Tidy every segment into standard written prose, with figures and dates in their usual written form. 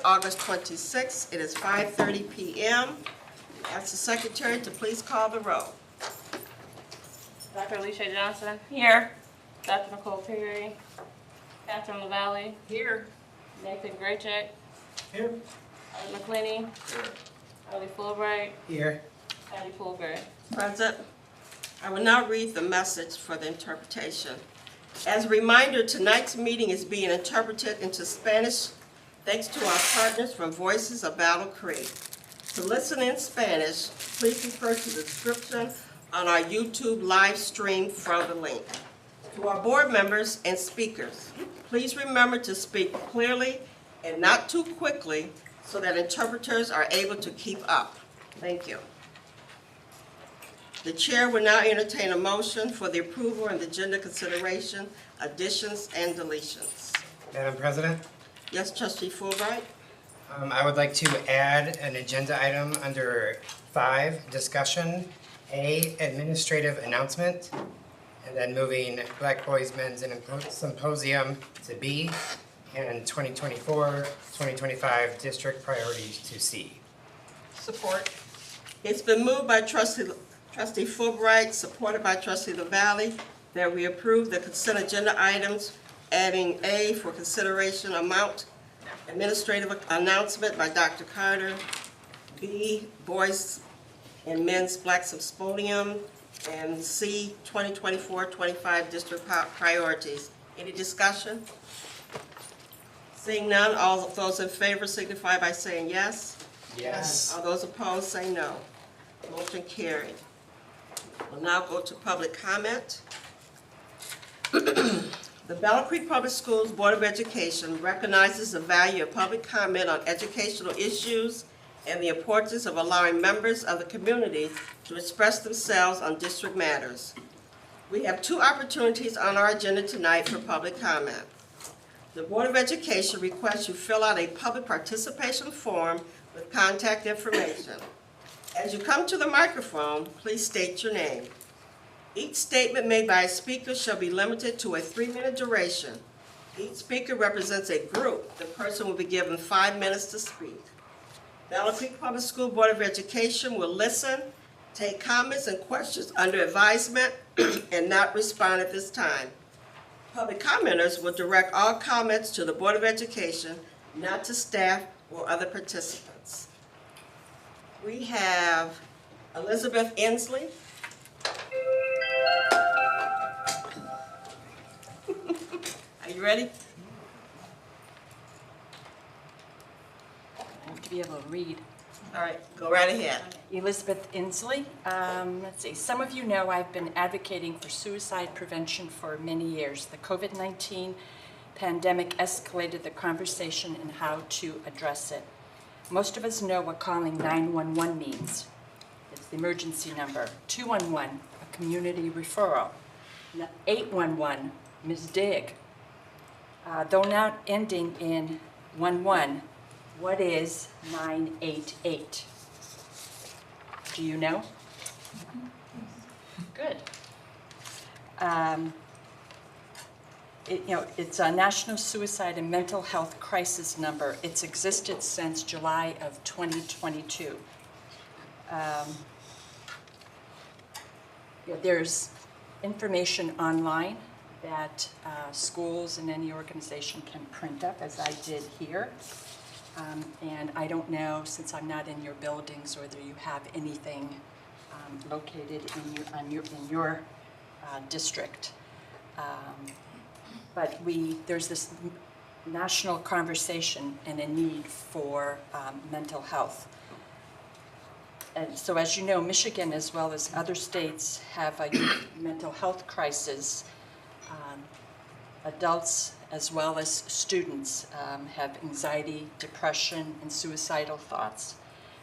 August 26th. It is 5:30 p.m. Ask the secretary to please call the roll. Dr. Alicia Johnson. Here. Dr. Nicole Perry. Catherine LaValle. Here. Nathan Graycheck. Here. Art McClinney. Here. Ellie Fulbright. Here. Patty Fulgray. Present. I will now read the message for the interpretation. As a reminder, tonight's meeting is being interpreted into Spanish thanks to our partners from Voices of Battle Creek. To listen in Spanish, please refer to the description on our YouTube live stream from the link. To our board members and speakers, please remember to speak clearly and not too quickly so that interpreters are able to keep up. Thank you. The chair will now entertain a motion for the approval and agenda consideration, additions and deletions. Madam President, Yes, Trustee Fulbright? I would like to add an agenda item under 5, discussion, A, administrative announcement, and then moving Black Boys Men's and Symposium to B, and 2024-2025 district priorities to C. Support. It's been moved by Trustee Fulbright, supported by Trustee LaValle, that we approve the consent agenda items, adding A for consideration amount, administrative announcement by Dr. Carter, B, Boys and Men's Black Symposium, and C, 2024-25 district priorities. Any discussion? Seeing none, all of those in favor signify by saying yes. Yes. All those opposed say no. Motion carried. We'll now go to public comment. The Battle Creek Public Schools Board of Education recognizes the value of public comment on educational issues and the importance of allowing members of the community to express themselves on district matters. We have 2 opportunities on our agenda tonight for public comment. The Board of Education requests you fill out a public participation form with contact information. As you come to the microphone, please state your name. Each statement made by a speaker shall be limited to a 3-minute duration. Each speaker represents a group. The person will be given 5 minutes to speak. Battle Creek Public School Board of Education will listen, take comments and questions under advisement, and not respond at this time. Public commenters will direct all comments to the Board of Education, not to staff or other participants. We have Elizabeth Inslee. Are you ready? I have to be able to read. All right, go right ahead. Elizabeth Inslee. Let's see. Some of you know I've been advocating for suicide prevention for many years. The COVID-19 pandemic escalated the conversation and how to address it. Most of us know what calling 911 means. It's the emergency number. 211, a community referral. 811, Ms. Dig. Though not ending in 11, what is 988? Do you know? Good. It's a National Suicide and Mental Health Crisis number. It's existed since July of 2022. There's information online that schools and any organization can print up, as I did here. And I don't know, since I'm not in your buildings, whether you have anything located in your district. But there's this national conversation and a need for mental health. And so, as you know, Michigan, as well as other states, have a mental health crisis. Adults, as well as students, have anxiety, depression, and suicidal thoughts.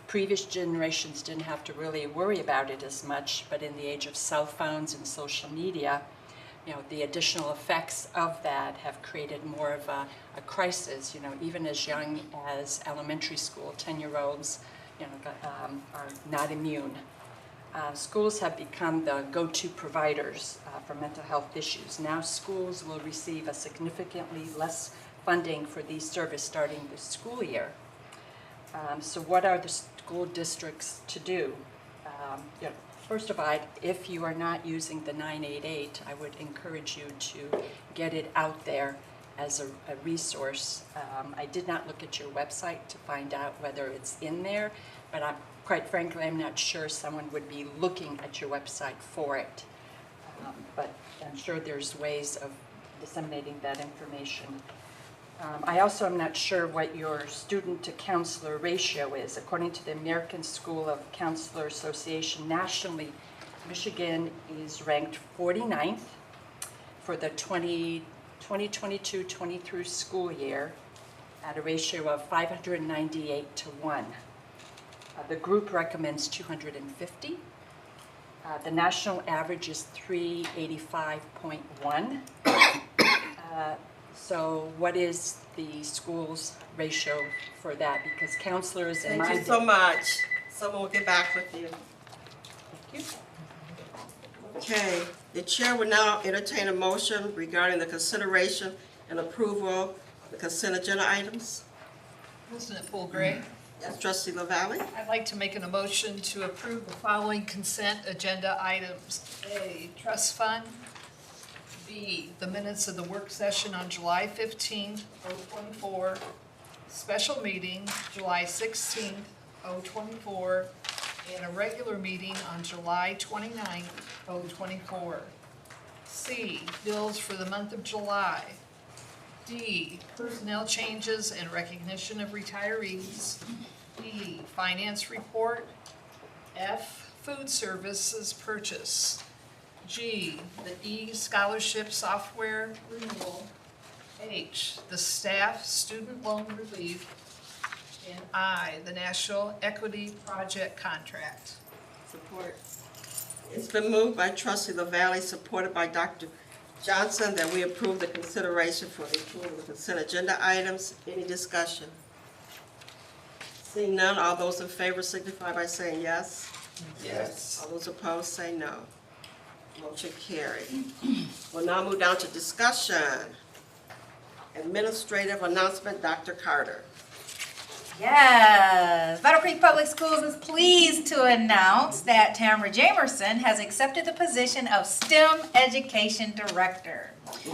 Previous generations didn't have to really worry about it as much, but in the age of cell phones and social media, the additional effects of that have created more of a crisis. Even as young as elementary school, 10-year-olds, are not immune. Schools have become the go-to providers for mental health issues. Now schools will receive a significantly less funding for these services starting this school year. So what are the school districts to do? First of all, if you are not using the 988, I would encourage you to get it out there as a resource. I did not look at your website to find out whether it's in there, but quite frankly, I'm not sure someone would be looking at your website for it. But I'm sure there's ways of disseminating that information. I also am not sure what your student to counselor ratio is. According to the American School of Counselor Association nationally, Michigan is ranked 49th for the 2022-23 school year at a ratio of 598 to 1. The group recommends 250. The national average is 385.1. So what is the school's ratio for that? Because counselors in my... Thank you so much. Someone will get back with you. Thank you. Okay, the chair will now entertain a motion regarding the consideration and approval of the consent agenda items. President Poole-Gray, Yes, trustee LaValle. I'd like to make a motion to approve the following consent agenda items. A, trust fund. B, the minutes of the work session on July 15th, 2024. Special meeting, July 16th, 2024. And a regular meeting on July 29th, 2024. C, bills for the month of July. D, personnel changes and recognition of retirees. E, finance report. F, food services purchase. G, the e-scholarship software renewal. H, the staff student loan relief. And I, the National Equity Project contract. Support. It's been moved by trustee LaValle, supported by Dr. Johnson, that we approve the consideration for the approval of the consent agenda items. Any discussion? Seeing none, all those in favor signify by saying yes. Yes. All those opposed say no. Motion carried. We'll now move down to discussion. Administrative announcement, Dr. Carter. Yes, Battle Creek Public Schools is pleased to announce that Tamara Jamerson has accepted the position of STEM Education Director. We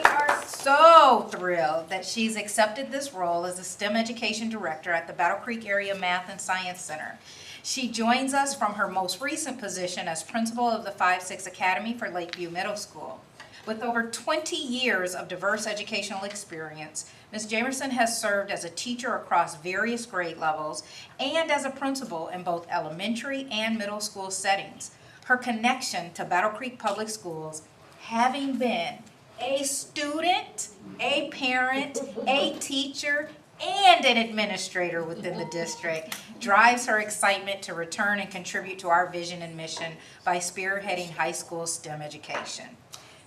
are so thrilled that she's accepted this role as a STEM Education Director at the Battle Creek Area Math and Science Center. She joins us from her most recent position as principal of the 5-6 Academy for Lakeview Middle School. With over 20 years of diverse educational experience, Ms. Jamerson has served as a teacher across various grade levels and as a principal in both elementary and middle school settings. Her connection to Battle Creek Public Schools, having been a student, a parent, a teacher, and an administrator within the district, drives her excitement to return and contribute to our vision and mission by spearheading high school STEM education.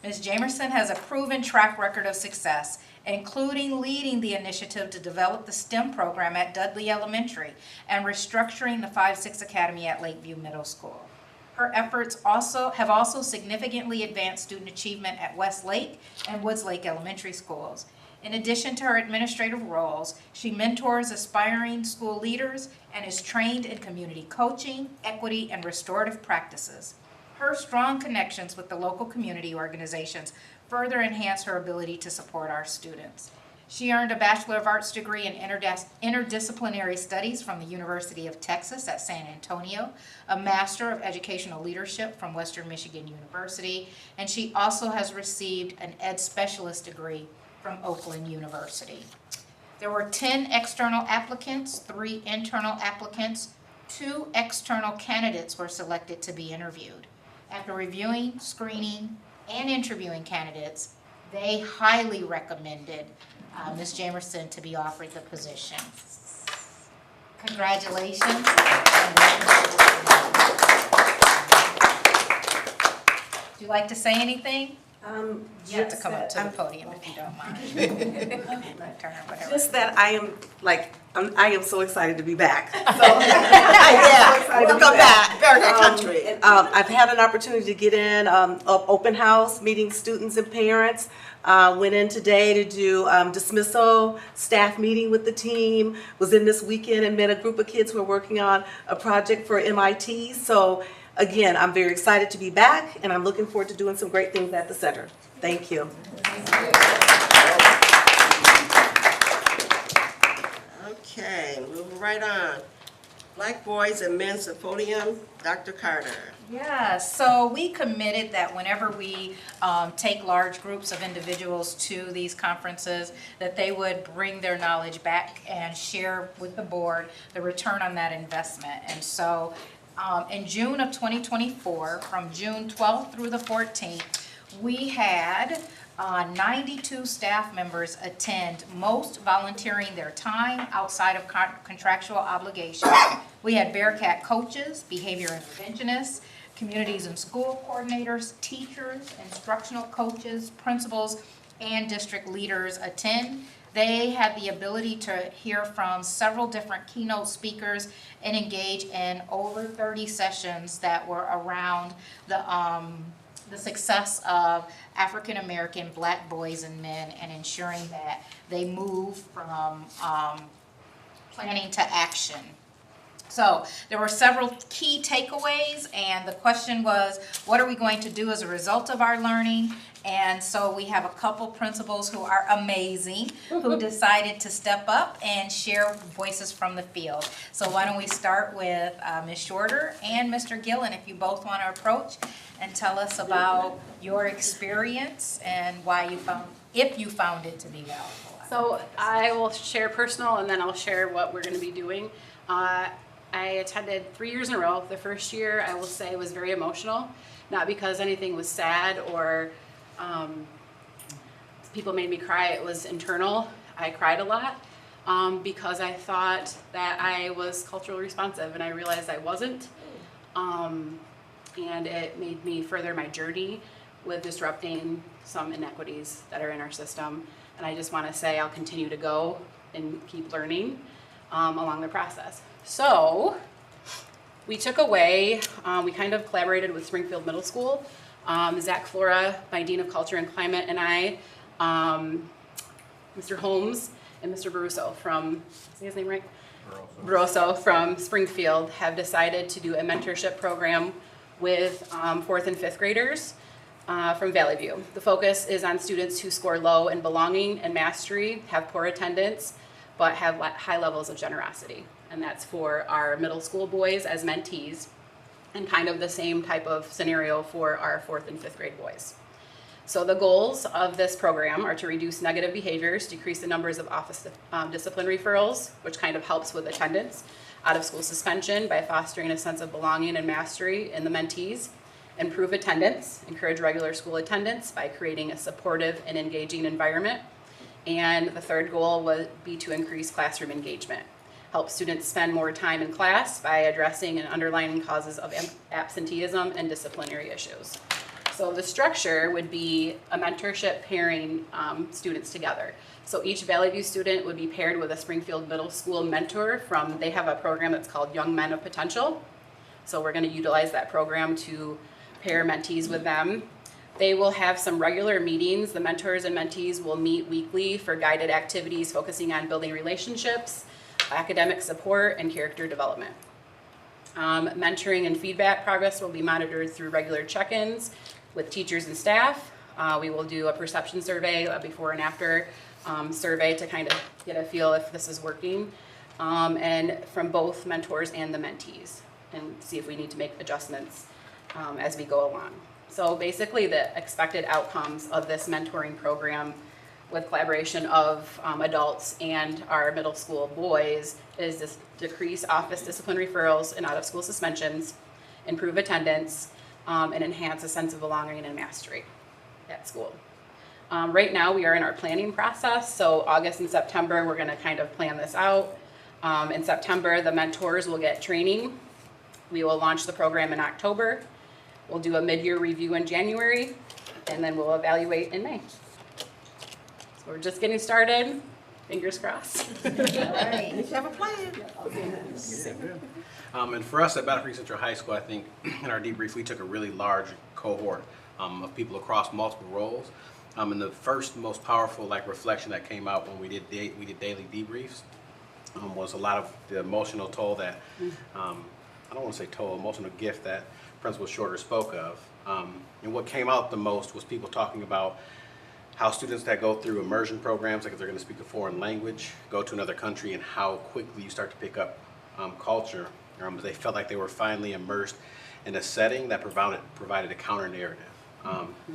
Ms. Jamerson has a proven track record of success, including leading the initiative to develop the STEM program at Dudley Elementary and restructuring the 5-6 Academy at Lakeview Middle School. Her efforts have also significantly advanced student achievement at Westlake and Woods Lake Elementary Schools. In addition to her administrative roles, she mentors aspiring school leaders and is trained in community coaching, equity, and restorative practices. Her strong connections with the local community organizations further enhance her ability to support our students. She earned a Bachelor of Arts degree in interdisciplinary studies from the University of Texas at San Antonio, a Master of Educational Leadership from Western Michigan University, and she also has received an Ed Specialist degree from Oakland University. There were 10 external applicants, 3 internal applicants, 2 external candidates were selected to be interviewed. After reviewing, screening, and interviewing candidates, they highly recommended Ms. Jamerson to be offered the position. Congratulations. Would you like to say anything? You have to come up to the podium if you don't mind. Turn or whatever. Just that I am like I am so excited to be back. So, Yeah, welcome back, Paradise Country. I've had an opportunity to get in open house, meeting students and parents. Went in today to do dismissal, staff meeting with the team. Was in this weekend and met a group of kids who are working on a project for MIT. So again, I'm very excited to be back, and I'm looking forward to doing some great things at the center. Thank you. Okay, moving right on. Black Boys and Men's Symposium, Dr. Carter. Yeah, so we committed that whenever we take large groups of individuals to these conferences, that they would bring their knowledge back and share with the board the return on that investment. And so in June of 2024, from June 12th through the 14th, we had 92 staff members attend, most volunteering their time outside of contractual obligations. We had Bearcat coaches, behavior interventionists, communities and school coordinators, teachers, instructional coaches, principals, and district leaders attend. They had the ability to hear from several different keynote speakers and engage in over 30 sessions that were around the success of African American Black boys and men and ensuring that they move from planning to action. So there were several key takeaways, and the question was, what are we going to do as a result of our learning? And so we have a couple principals who are amazing, who decided to step up and share voices from the field. So why don't we start with Ms. Shorter and Mr. Gillen, if you both want to approach and tell us about your experience and why you found, if you found it to be valuable. So I will share personal, and then I'll share what we're going to be doing. I attended 3 years in a row. The first year, I will say, was very emotional, not because anything was sad or people made me cry. It was internal. I cried a lot because I thought that I was culturally responsive, and I realized I wasn't. And it made me further my journey with disrupting some inequities that are in our system. And I just want to say I'll continue to go and keep learning along the process. So we took away, we kind of collaborated with Springfield Middle School. Zach Flora, my Dean of Culture and Climate, and I, Mr. Holmes and Mr. Baruso from, say his name right? Baruso from Springfield have decided to do a mentorship program with 4th and 5th graders from Valley View. The focus is on students who score low in belonging and mastery, have poor attendance, but have high levels of generosity. And that's for our middle school boys as mentees, and kind of the same type of scenario for our 4th and 5th grade boys. So the goals of this program are to reduce negative behaviors, decrease the numbers of office discipline referrals, which kind of helps with attendance, out of school suspension by fostering a sense of belonging and mastery in the mentees, improve attendance, encourage regular school attendance by creating a supportive and engaging environment. And the third goal would be to increase classroom engagement. Help students spend more time in class by addressing and underlining causes of absenteeism and disciplinary issues. So the structure would be a mentorship pairing students together. So each Valley View student would be paired with a Springfield Middle School mentor from, they have a program that's called Young Men of Potential. So we're going to utilize that program to pair mentees with them. They will have some regular meetings. The mentors and mentees will meet weekly for guided activities focusing on building relationships, academic support, and character development. Mentoring and feedback progress will be monitored through regular check-ins with teachers and staff. We will do a perception survey, a before and after survey to kind of get a feel if this is working, and from both mentors and the mentees, and see if we need to make adjustments as we go along. So basically the expected outcomes of this mentoring program with collaboration of adults and our middle school boys is this decrease office discipline referrals and out of school suspensions, improve attendance, and enhance a sense of belonging and mastery at school. Right now we are in our planning process, so August and September we're going to kind of plan this out. In September the mentors will get training. We will launch the program in October. We'll do a mid-year review in January, and then we'll evaluate in May. So we're just getting started. Fingers crossed. You have a plan. And for us at Battle Creek Central High School, I think in our debrief, we took a really large cohort of people across multiple roles. And the first most powerful reflection that came out when we did daily debriefs was a lot of the emotional toll that, I don't want to say toll, emotional gift that Principal Shorter spoke of. And what came out the most was people talking about how students that go through immersion programs, like if they're going to speak a foreign language, go to another country, and how quickly you start to pick up culture. They felt like they were finally immersed in a setting that provided a counter narrative.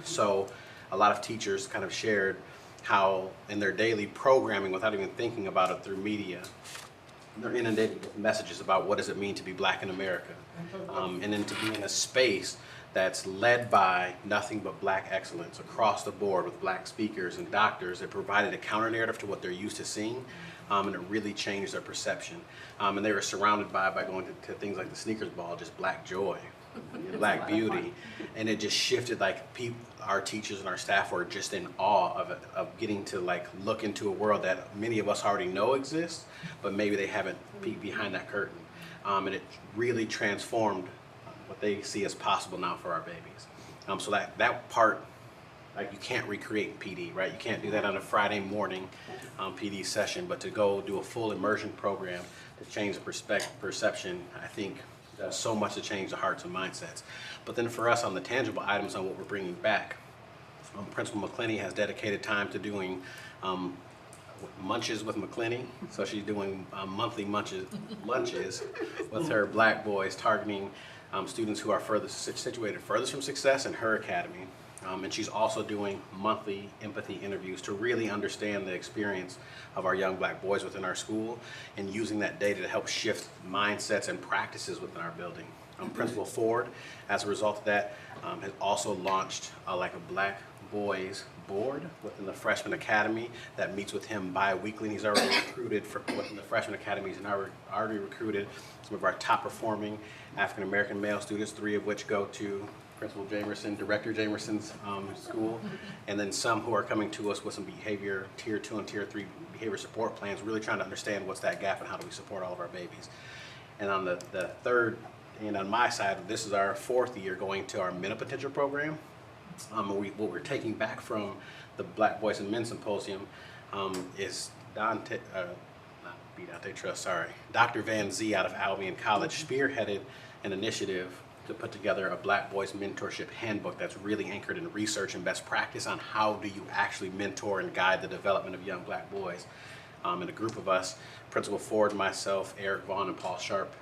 So a lot of teachers kind of shared how in their daily programming, without even thinking about it through media, they're inundated with messages about what does it mean to be Black in America, and then to be in a space that's led by nothing but Black excellence across the board with Black speakers and doctors. It provided a counter narrative to what they're used to seeing, and it really changed their perception. And they were surrounded by going to things like the Sneakers Ball, just Black joy, Black beauty, and it just shifted. Our teachers and our staff were just in awe of it, of getting to look into a world that many of us already know exists, but maybe they haven't peeked behind that curtain. And it really transformed what they see as possible now for our babies. So that part, you can't recreate PD, right? You can't do that on a Friday morning PD session, but to go do a full immersion program to change the perception, I think does so much to change the hearts and mindsets. But then for us on the tangible items on what we're bringing back, Principal McClenny has dedicated time to doing munches with McClenny. So she's doing monthly lunches with her Black boys, targeting students who are situated furthest from success in her academy. And she's also doing monthly empathy interviews to really understand the experience of our young Black boys within our school, and using that data to help shift mindsets and practices within our building. Principal Ford, as a result of that, has also launched a Black boys board within the Freshman Academy that meets with him bi-weekly. He's already recruited within the Freshman Academy. He's already recruited some of our top performing African American male students, 3 of which go to Principal Jamerson, Director Jamerson's school, and then some who are coming to us with some behavior, Tier 2 and Tier 3 behavior support plans, really trying to understand what's that gap and how do we support all of our babies. And on the third, and on my side, this is our 4th year going to our Men of Potential program. What we're taking back from the Black Boys and Men Symposium is Dr. Van Zee out of Albion College spearheaded an initiative to put together a Black Boys Mentorship Handbook that's really anchored in research and best practice on how do you actually mentor and guide the development of young Black boys. And a group of us, Principal Ford, myself, Eric Vaughn, and Paul Sharp.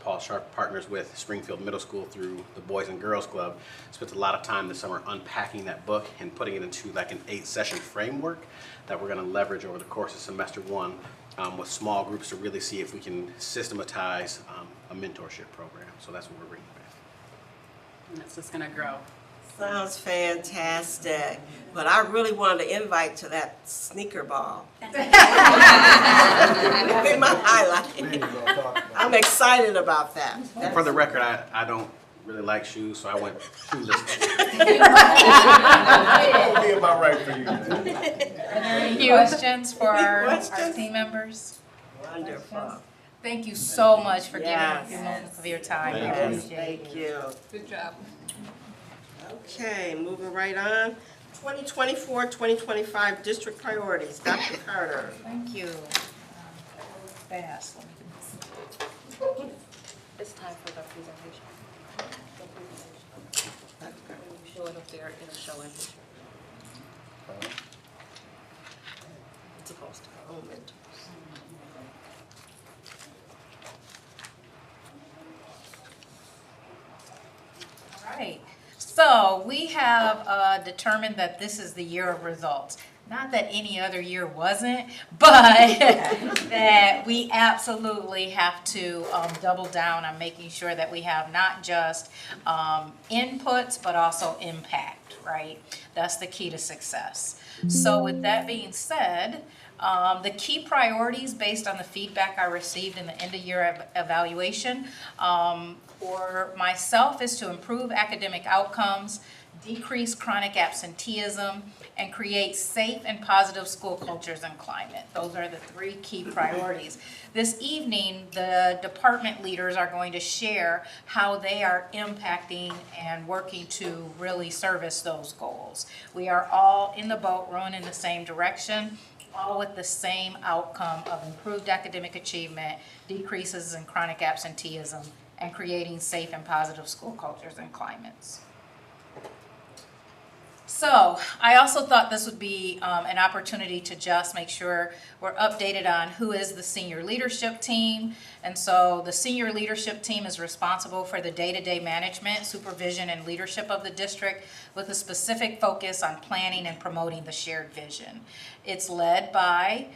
Paul Sharp partners with Springfield Middle School through the Boys and Girls Club. Spent a lot of time this summer unpacking that book and putting it into an 8-session framework that we're going to leverage over the course of semester 1 with small groups to really see if we can systematize a mentorship program. So that's what we're bringing back. And it's just going to grow. Sounds fantastic. But I really wanted to invite to that sneaker ball. That'd be my highlight. I'm excited about that. For the record, I don't really like shoes, so I went shoeless. That'll be about right for you. Are there any questions for our team members? Wonderful. Thank you so much for giving Yes. us a few moments of your time. Thank We you. appreciate Thank you. Good job. Okay, moving right on. 2024-2025 district priorities. Dr. Carter. Thank you. Fast. It's time for the presentation. You show it up there, it'll show it. It's supposed to. Moment. All right. So we have determined that this is the year of results. Not that any other year wasn't, but that we absolutely have to double down on making sure that we have not just inputs, but also impact, right? That's the key to success. So with that being said, the key priorities based on the feedback I received in the end of year evaluation for myself is to improve academic outcomes, decrease chronic absenteeism, and create safe and positive school cultures and climate. Those are the 3 key priorities. This evening, the department leaders are going to share how they are impacting and working to really service those goals. We are all in the boat, rowing in the same direction, all with the same outcome of improved academic achievement, decreases in chronic absenteeism, and creating safe and positive school cultures and climates. So I also thought this would be an opportunity to just make sure we're updated on who is the senior leadership team. And so the senior leadership team is responsible for the day-to-day management, supervision, and leadership of the district with a specific focus on planning and promoting the shared vision. It's led by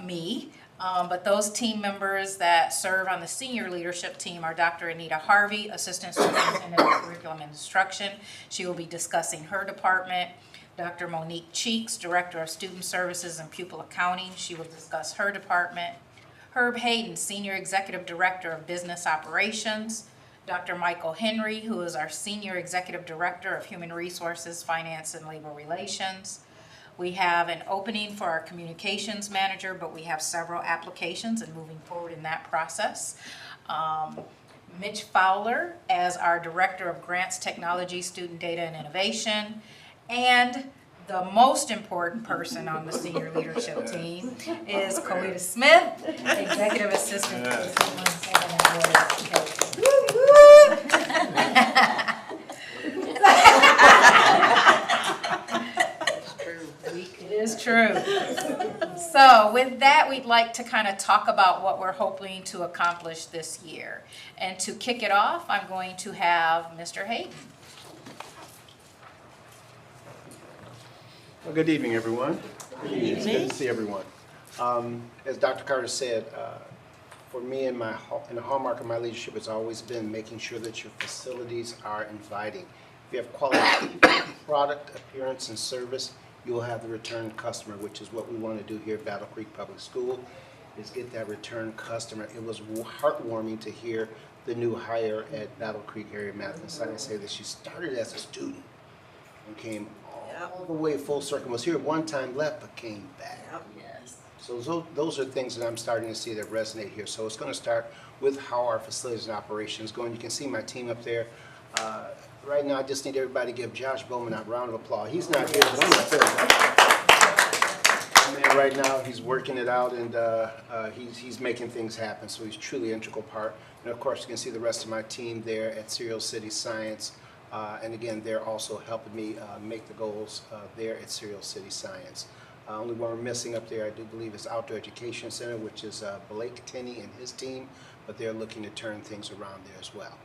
me. But those team members that serve on the senior leadership team are Dr. Anita Harvey, Assistant Superintendent of Curriculum and Instruction. She will be discussing her department. Dr. Monique Cheeks, Director of Student Services and Pupil Accounting. She will discuss her department. Herb Hayden, Senior Executive Director of Business Operations. Dr. Michael Henry, who is our Senior Executive Director of Human Resources, Finance, and Labor Relations. We have an opening for our communications manager, but we have several applications and moving forward in that process. Mitch Fowler as our Director of Grants, Technology, Student Data, and Innovation. And the most important person on the senior leadership team is Colita Smith, Executive Assistant to the Willard St. It is true. So with that, we'd like to kind of talk about what we're hoping to accomplish this year. And to kick it off, I'm going to have Mr. Hayden. Well, good evening, everyone. It's good to see everyone. As Dr. Carter said, for me and the hallmark of my leadership has always been making sure that your facilities are inviting. If you have quality product, appearance, and service, you will have the return customer, which is what we want to do here at Battle Creek Public School, is get that return customer. It was heartwarming to hear the new hire at Battle Creek Area Math and Science say that she started as a student and came all the way full circle, was here one time, left, but came back. Yes. So those are things that I'm starting to see that resonate here. So it's going to start with how our facilities and operations going. You can see my team up there. Right now, I just need everybody to give Josh Bowman a round of applause. He's not here, but I'm not feeling it. Right now, he's working it out, and he's making things happen. So he's truly an integral part. And of course, you can see the rest of my team there at Serial City Science. And again, they're also helping me make the goals there at Serial City Science. Only one we're missing up there, I do believe, is Outdoor Education Center, which is Blake Tenney and his team, but they're looking to turn things around there as well.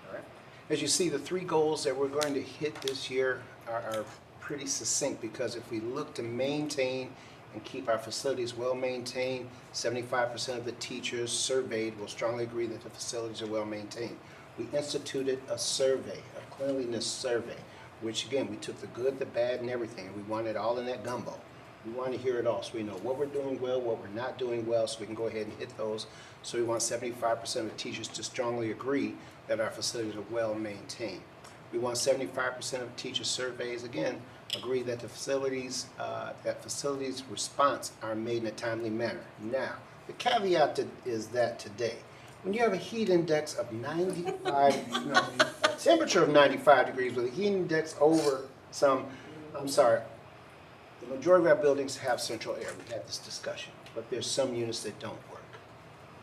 All right. As you see, the 3 goals that we're going to hit this year are pretty succinct, because if we look to maintain and keep our facilities well maintained, 75% of the teachers surveyed will strongly agree that the facilities are well maintained. We instituted a survey, a cleanliness survey, which again, we took the good, the bad, and everything, and we want it all in that gumbo. We want to hear it all, so we know what we're doing well, what we're not doing well, so we can go ahead and hit those. So we want 75% of teachers to strongly agree that our facilities are well maintained. We want 75% of teacher surveys, again, agree that the facilities response are made in a timely manner. Now, the caveat is that today, when you have a heat index of 95, a temperature of 95 degrees with a heat index over some, the majority of our buildings have central air. We had this discussion, but there's some units that don't work.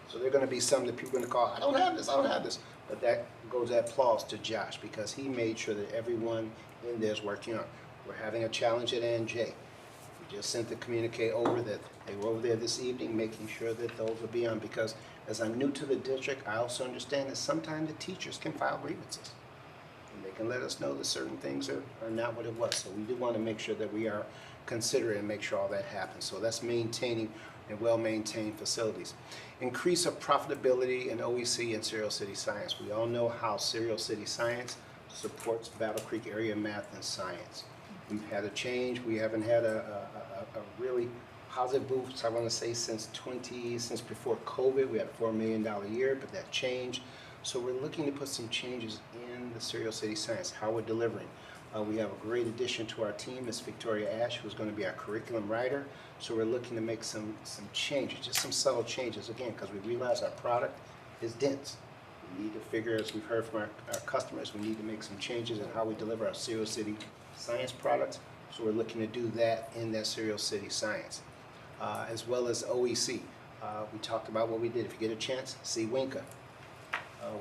So there are going to be some that people are going to call, I don't have this. But that goes at applause to Josh, because he made sure that everyone in there is working on. We're having a challenge at NJ. We just sent the communique over that they were over there this evening, making sure that those will be on, because as I'm new to the district, I also understand that sometimes the teachers can file grievances. And they can let us know that certain things are not what it was. So we do want to make sure that we are considerate and make sure all that happens. So that's maintaining and well-maintained facilities. Increase of profitability in OEC and Serial City Science. We all know how Serial City Science supports Battle Creek Area Math and Science. We've had a change. We haven't had a really positive boost, I want to say, since before COVID. We had a $4 million year, but that changed. So we're looking to put some changes in the with Serial City Science, how we're delivering. We have a great addition to our team, Ms. Victoria Ash, who's going to be our curriculum writer. So we're looking to make some changes, just some subtle changes, again, because we realize our product is dense. We need to figure, as we've heard from our customers, we need to make some changes in how we deliver our Serial City Science products. So we're looking to do that in that Serial City Science. As well as OEC. We talked about what we did. If you get a chance, see Winca.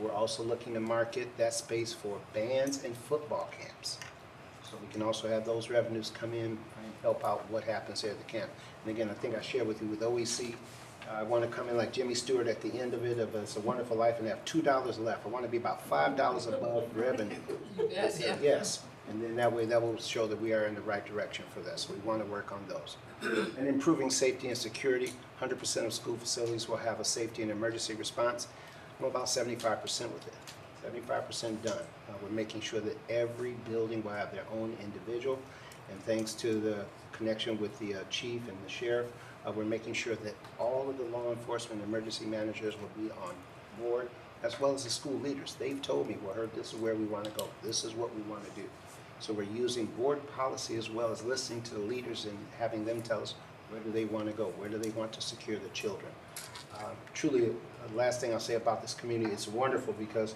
We're also looking to market that space for bands and football camps. So we can also have those revenues come in and help out what happens here at the camp. And again, I think I shared with you with OEC, I want to come in like Jimmy Stewart at the end of it, of It's a Wonderful Life, and have $2 left. I want to be about $5 above revenue. Yes, yeah. Yes, and then that way that will show that we are in the right direction for that. So we want to work on those. And improving safety and security. 100% of school facilities will have a safety and emergency response. I'm about 75% with it. 75% done. We're making sure that every building will have their own individual. And thanks to the connection with the chief and the sheriff, we're making sure that all of the law enforcement emergency managers will be on board, as well as the school leaders. They've told me, well, this is where we want to go. This is what we want to do. So we're using board policy as well as listening to the leaders and having them tell us where do they want to go, where do they want to secure the children. Truly, the last thing I'll say about this community, it's wonderful because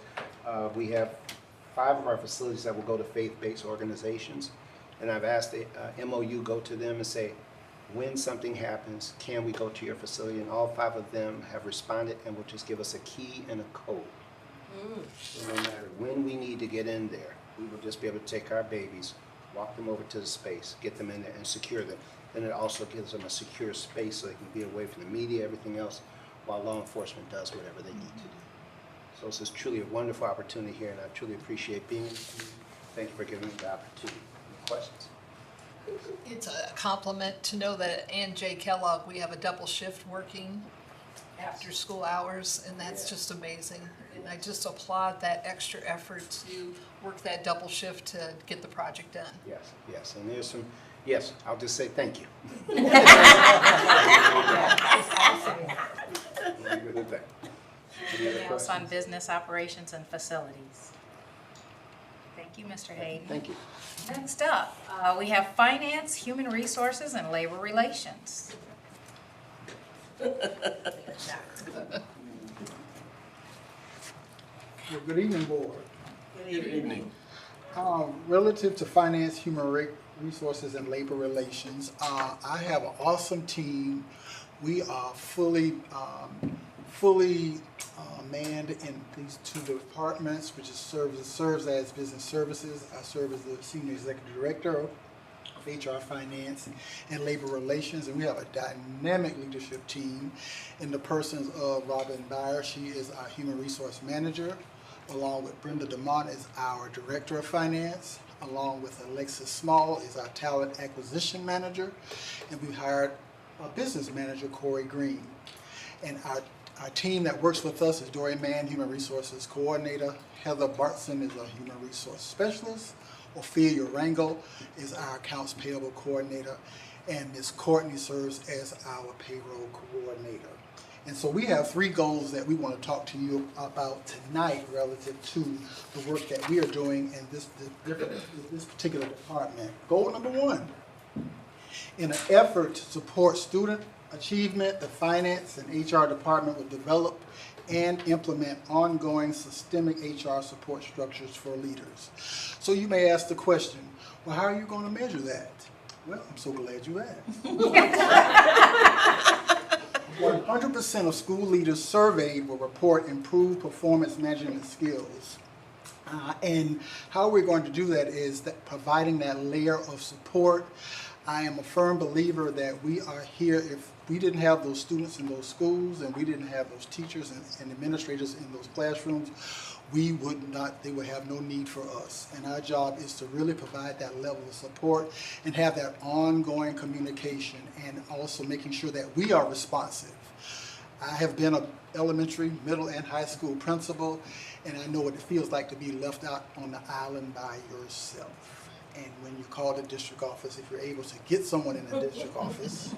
we have 5 of our facilities that will go to faith-based organizations. And I've asked the MOU go to them and say, when something happens, can we go to your facility? And all 5 of them have responded and will just give us a key and a code. So no matter when we need to get in there, we will just be able to take our babies, walk them over to the space, get them in there and secure them. Then it also gives them a secure space so they can be away from the media, everything else, while law enforcement does whatever they need to do. So this is truly a wonderful opportunity here, and I truly appreciate being here. Thank you for giving me the opportunity. Any questions? It's a compliment to know that at Ann J. Kellogg, we have a double shift working after school hours, and that's just amazing. And I just applaud that extra effort to work that double shift to get the project done. Yes, yes, and there's some, yes, I'll just say thank you. Anything else on business operations and facilities? Thank you, Mr. Hayden. Thank you. Next up, we have finance, human resources, and labor relations. Well, good evening, board. Good evening. Relative to finance, human resources, and labor relations, I have an awesome team. We are fully manned in these 2 departments, which is serves as business services. I serve as the senior executive director of HR, finance, and labor relations, and we have a dynamic leadership team in the persons of Robin Byer. She is our human resource manager, along with Brenda DeMont is our director of finance, along with Alexis Small is our talent acquisition manager, and we hired a business manager, Corey Green. And our team that works with us is Dorian Mann, human resources coordinator, Heather Bartson is a human resource specialist, Ophelia Rangel is our accounts payable coordinator, and Ms. Courtney serves as our payroll coordinator. And so we have 3 goals that we want to talk to you about tonight relative to the work that we are doing in this particular department. Goal number 1, in an effort to support student achievement, the finance and HR department will develop and implement ongoing systemic HR support structures for leaders. So you may ask the question, well, how are you going to measure that? Well, I'm so glad you asked. 100% of school leaders surveyed will report improved performance management skills. And how we're going to do that is that providing that layer of support. I am a firm believer that we are here. If we didn't have those students in those schools and we didn't have those teachers and administrators in those classrooms, they would have no need for us. And our job is to really provide that level of support and have that ongoing communication, and also making sure that we are responsive. I have been an elementary, middle, and high school principal, and I know what it feels like to be left out on the island by yourself. And when you call the district office, if you're able to get someone in the district office,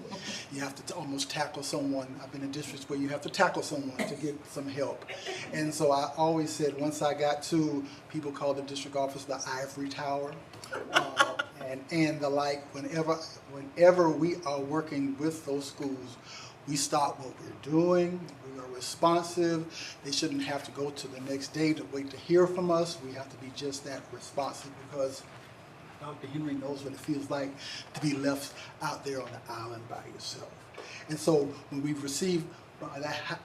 you have to almost tackle someone. I've been in districts where you have to tackle someone to get some help. And so I always said, once I got to, people call the district office the ivory tower. And the like, whenever we are working with those schools, we stop what we're doing, we are responsive. They shouldn't have to go to the next day to wait to hear from us. We have to be just that responsive, because Dr. Henry knows what it feels like to be left out there on the island by yourself. And so when we've received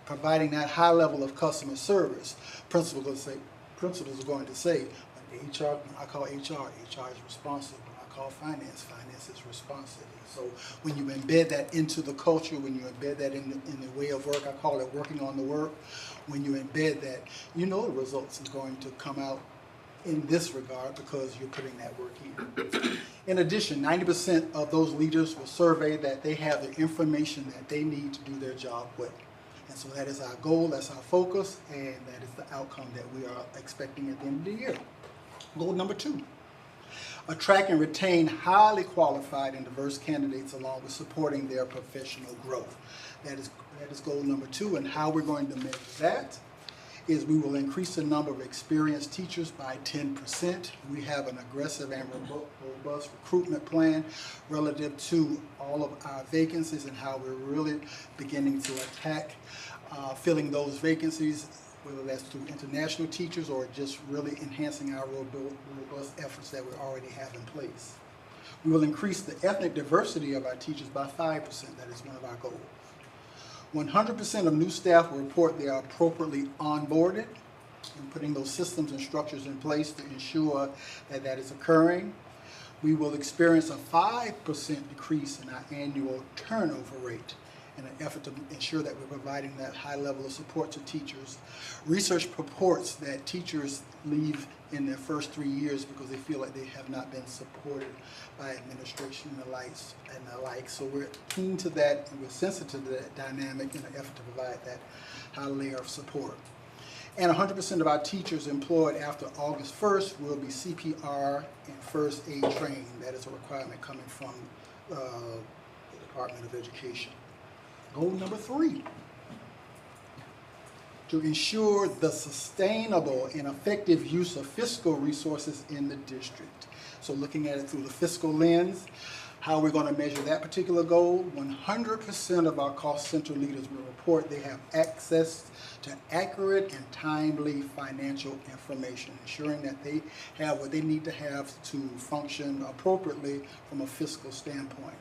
providing that high level of customer service, principals are going to say, when HR, when I call HR is responsive. When I call finance is responsive. So when you embed that into the culture, when you embed that in the way of work, I call it working on the work. When you embed that, you know the results is going to come out in this regard, because you're putting that work in. In addition, 90% of those leaders will survey that they have the information that they need to do their job well. And so that is our goal, that's our focus, and that is the outcome that we are expecting at the end of the year. Goal number 2, attract and retain highly qualified and diverse candidates along with supporting their professional growth. That is goal number 2, and how we're going to measure that is we will increase the number of experienced teachers by 10%. We have an aggressive and robust recruitment plan relative to all of our vacancies and how we're really beginning to attack filling those vacancies, whether that's through international teachers or just really enhancing our robust efforts that we already have in place. We will increase the ethnic diversity of our teachers by 5%. That is one of our goals. 100% of new staff will report they are appropriately onboarded, and putting those systems and structures in place to ensure that that is occurring. We will experience a 5% decrease in our annual turnover rate in an effort to ensure that we're providing that high level of support to teachers. Research purports that teachers leave in their first 3 years because they feel like they have not been supported by administration and the like. So we're keen to that, and we're sensitive to that dynamic in an effort to provide that high layer of support. And 100% of our teachers employed after August 1st will be CPR and first aid trained. That is a requirement coming from the Department of Education. Goal number 3, to ensure the sustainable and effective use of fiscal resources in the district. So looking at it through the fiscal lens, how we're going to measure that particular goal, 100% of our cost center leaders will report they have access to accurate and timely financial information, ensuring that they have what they need to have to function appropriately from a fiscal standpoint.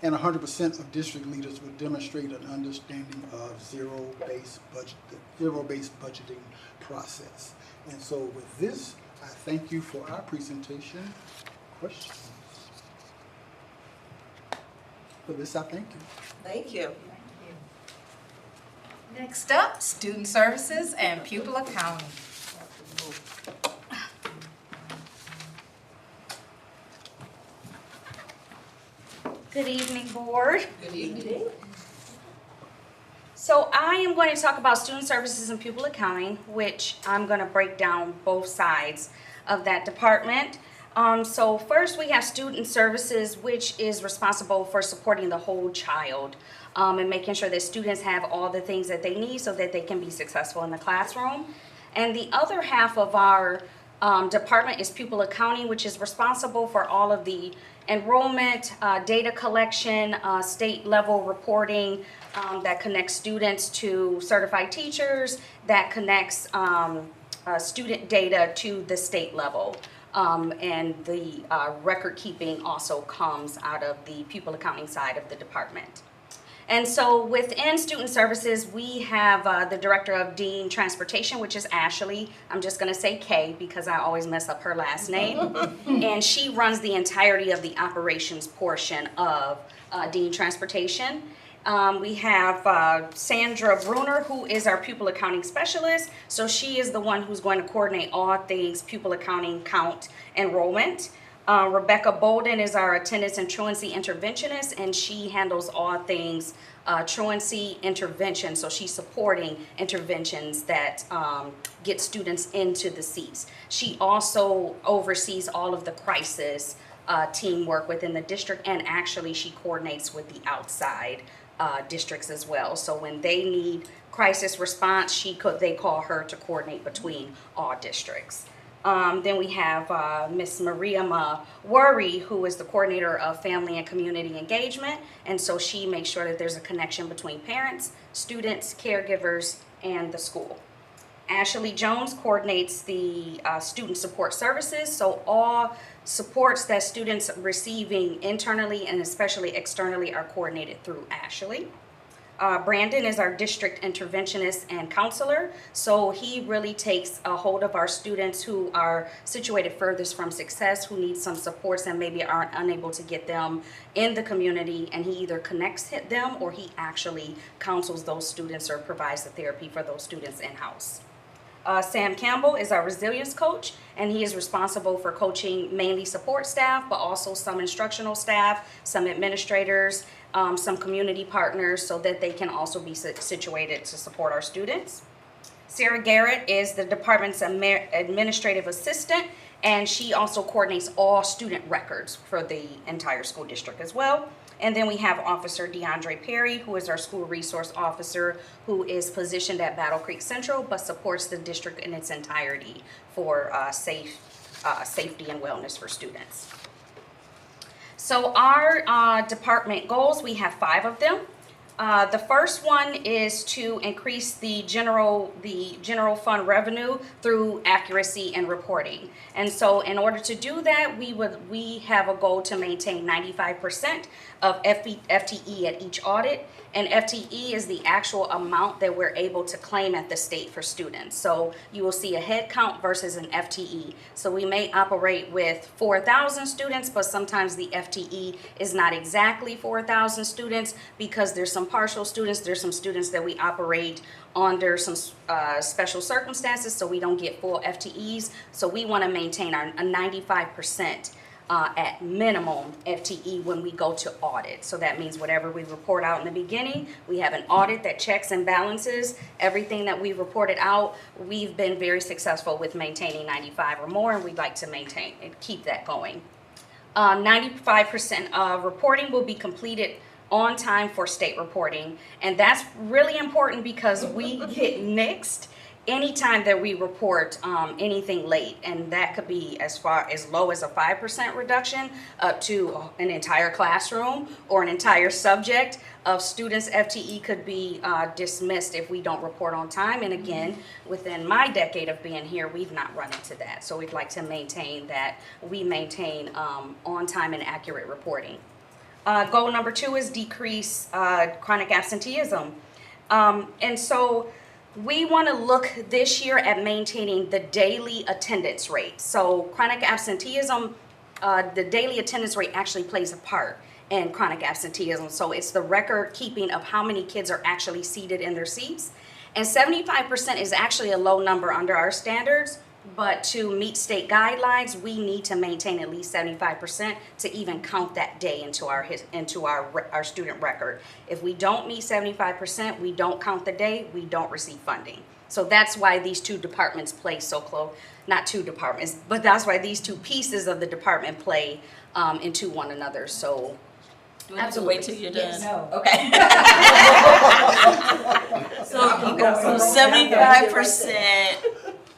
And 100% of district leaders will demonstrate an understanding of zero-based budgeting process. And so with this, I thank you for our presentation. Questions? For this, I thank you. Thank you. Next up, student services and pupil accounting. Good evening, board. Good evening. So I am going to talk about student services and pupil accounting, which I'm going to break down both sides of that department. So first we have student services, which is responsible for supporting the whole child and making sure that students have all the things that they need so that they can be successful in the classroom. And the other half of our department is pupil accounting, which is responsible for all of the enrollment, data collection, state level reporting that connects students to certified teachers, that connects student data to the state level. And the record keeping also comes out of the pupil accounting side of the department. And so within student services, we have the director of Dean Transportation, which is Ashley. I'm just going to say Kay because I always mess up her last name. And she runs the entirety of the operations portion of Dean Transportation. We have Sandra Bruner, who is our pupil accounting specialist. So she is the one who's going to coordinate all things pupil accounting, count, enrollment. Rebecca Bolden is our attendance and truancy interventionist, and she handles all things truancy intervention. So she's supporting interventions that get students into the seats. She also oversees all of the crisis teamwork within the district, and actually she coordinates with the outside districts as well. So when they need crisis response, they call her to coordinate between all districts. Then we have Miss Maria Worry, who is the coordinator of family and community engagement, and so she makes sure that there's a connection between parents, students, caregivers, and the school. Ashley Jones coordinates the student support services, so all supports that students are receiving internally and especially externally are coordinated through Ashley. Brandon is our district interventionist and counselor, so he really takes a hold of our students who are situated furthest from success, who need some supports and maybe aren't unable to get them in the community, and he either connects them or he actually counsels those students or provides the therapy for those students in-house. Sam Campbell is our resilience coach, and he is responsible for coaching mainly support staff, but also some instructional staff, some administrators, some community partners, so that they can also be situated to support our students. Sarah Garrett is the department's administrative assistant, and she also coordinates all student records for the entire school district as well. And then we have Officer DeAndre Perry, who is our school resource officer, who is positioned at Battle Creek Central, but supports the district in its entirety for safety and wellness for students. So our department goals, we have 5 of them. The first one is to increase the general fund revenue through accuracy and reporting. And so in order to do that, we have a goal to maintain 95% of FTE at each audit. And FTE is the actual amount that we're able to claim at the state for students. So you will see a head count versus an FTE. So we may operate with 4,000 students, but sometimes the FTE is not exactly 4,000 students because there's some partial students, there's some students that we operate under some special circumstances, so we don't get full FTEs. So we want to maintain a 95% at minimum FTE when we go to audit. So that means whatever we report out in the beginning, we have an audit that checks and balances everything that we reported out. We've been very successful with maintaining 95 or more, and we'd like to maintain and keep that going. 95% of reporting will be completed on time for state reporting, and that's really important because we get nixed anytime that we report anything late, and that could be as low as a 5% reduction up to an entire classroom or an entire subject of students' FTE could be dismissed if we don't report on time. And again, within my decade of being here, we've not run into that. So we'd like to maintain that we maintain on time and accurate reporting. Goal number 2 is decrease chronic absenteeism. And so we want to look this year at maintaining the daily attendance rate. So chronic absenteeism, the daily attendance rate actually plays a part in chronic absenteeism. So it's the record keeping of how many kids are actually seated in their seats. And 75% is actually a low number under our standards, but to meet state guidelines, we need to maintain at least 75% to even count that day into our student record. If we don't meet 75%, we don't count the day, we don't receive funding. So that's why these two departments play so close, not two departments, but that's why these two pieces of the department play into one another. So do we have to wait till you're done? Yes. No. Okay. So 75%.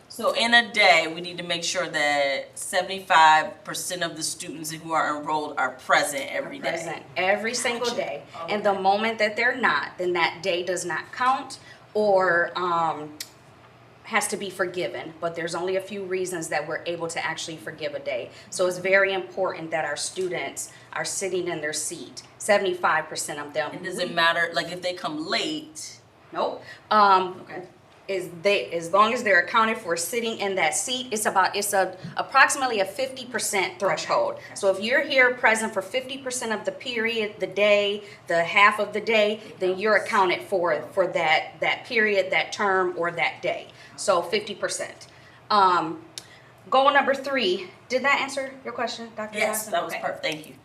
So in a day, we need to make sure that 75% of the students who are enrolled are present every day. Present every single day. And the moment that they're not, then that day does not count or has to be forgiven. But there's only a few reasons that we're able to actually forgive a day. So it's very important that our students are sitting in their seat, 75% of them. And does it matter, like if they come late? Nope. Okay. As long as they're accounted for sitting in that seat, it's approximately a 50% threshold. So if you're here present for 50% of the period, the day, the half of the day, then you're accounted for that period, that term, or that day. So 50%. Goal number 3, did that answer your question, Dr. Yes, Johnson? that was Okay. perfect, thank you.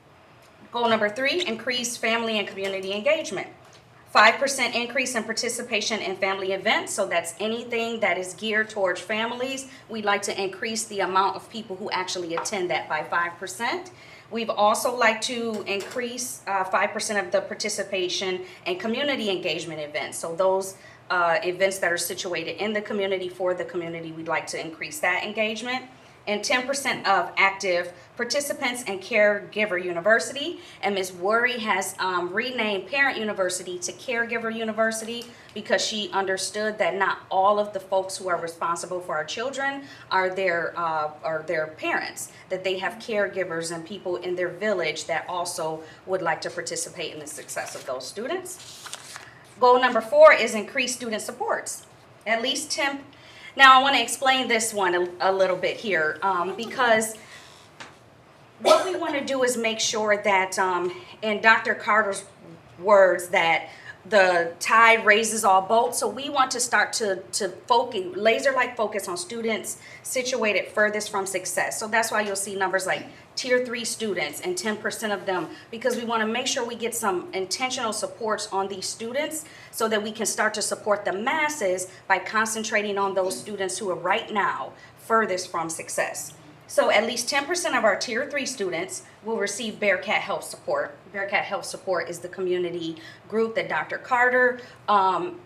Goal number 3, increase family and community engagement. 5% increase in participation in family events, so that's anything that is geared towards families. We'd like to increase the amount of people who actually attend that by 5%. We've also like to increase 5% of the participation in community engagement events. So those events that are situated in the community for the community, we'd like to increase that engagement. And 10% of active participants in Caregiver University. And Ms. Worry has renamed Parent University to Caregiver University because she understood that not all of the folks who are responsible for our children are their parents, that they have caregivers and people in their village that also would like to participate in the success of those students. Goal number 4 is increase student supports. At least 10. Now, I want to explain this one a little bit here because what we want to do is make sure that, in Dr. Carter's words, that the tide raises all boats. So we want to start to focus, laser-like focus on students situated furthest from success. So that's why you'll see numbers like Tier 3 students and 10% of them, because we want to make sure we get some intentional supports on these students so that we can start to support the masses by concentrating on those students who are right now furthest from success. So at least 10% of our Tier 3 students will receive Bearcat Health Support. Bearcat Health Support is the community group that Dr. Carter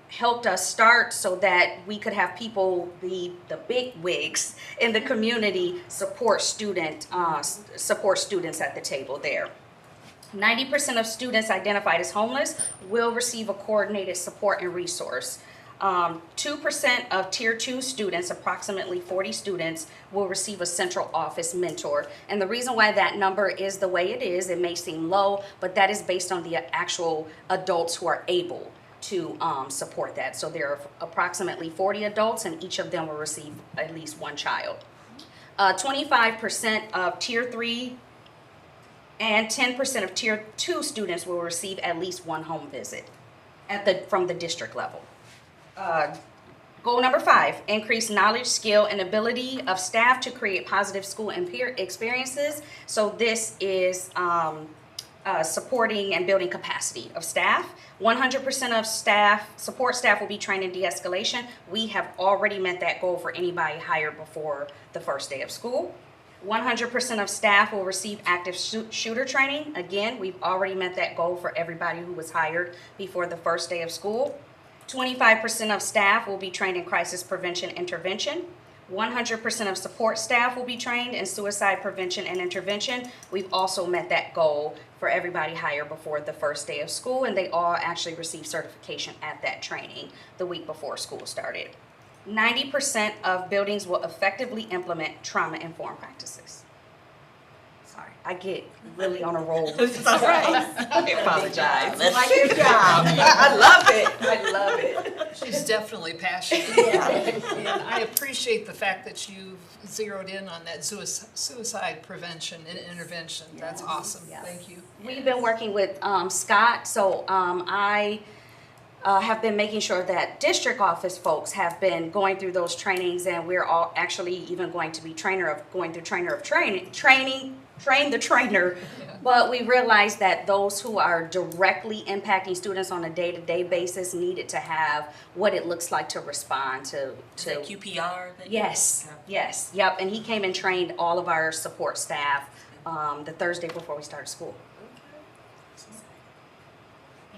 helped us start so that we could have people, the big wigs in the community, support students at the table there. 90% of students identified as homeless will receive a coordinated support and resource. 2% of Tier 2 students, approximately 40 students, will receive a central office mentor. And the reason why that number is the way it is, it may seem low, but that is based on the actual adults who are able to support that. So there are approximately 40 adults, and each of them will receive at least one child. 25% of Tier 3 and 10% of Tier 2 students will receive at least one home visit from the district level. Goal number 5, increase knowledge, skill, and ability of staff to create positive school and peer experiences. So this is supporting and building capacity of staff. 100% of support staff will be trained in de-escalation. We have already met that goal for anybody hired before the first day of school. 100% of staff will receive active shooter training. Again, we've already met that goal for everybody who was hired before the first day of school. 25% of staff will be trained in crisis prevention intervention. 100% of support staff will be trained in suicide prevention and intervention. We've also met that goal for everybody hired before the first day of school, and they all actually received certification at that training the week before school started. 90% of buildings will effectively implement trauma-informed practices. Sorry, I get really on a roll. It's all right. I apologize. Like your job. I love it. I love it. She's definitely passionate. And I appreciate the fact that you've zeroed in on that suicide prevention and intervention. That's awesome. Yes. Thank you. We've been working with Scott, so I have been making sure that district office folks have been going through those trainings, and we're all actually even going to be train the trainer. But we realized that those who are directly impacting students on a day-to-day basis needed to have what it looks like to respond to Is that QPR? Yes, yes, yep. And he came and trained all of our support staff the Thursday before we started school.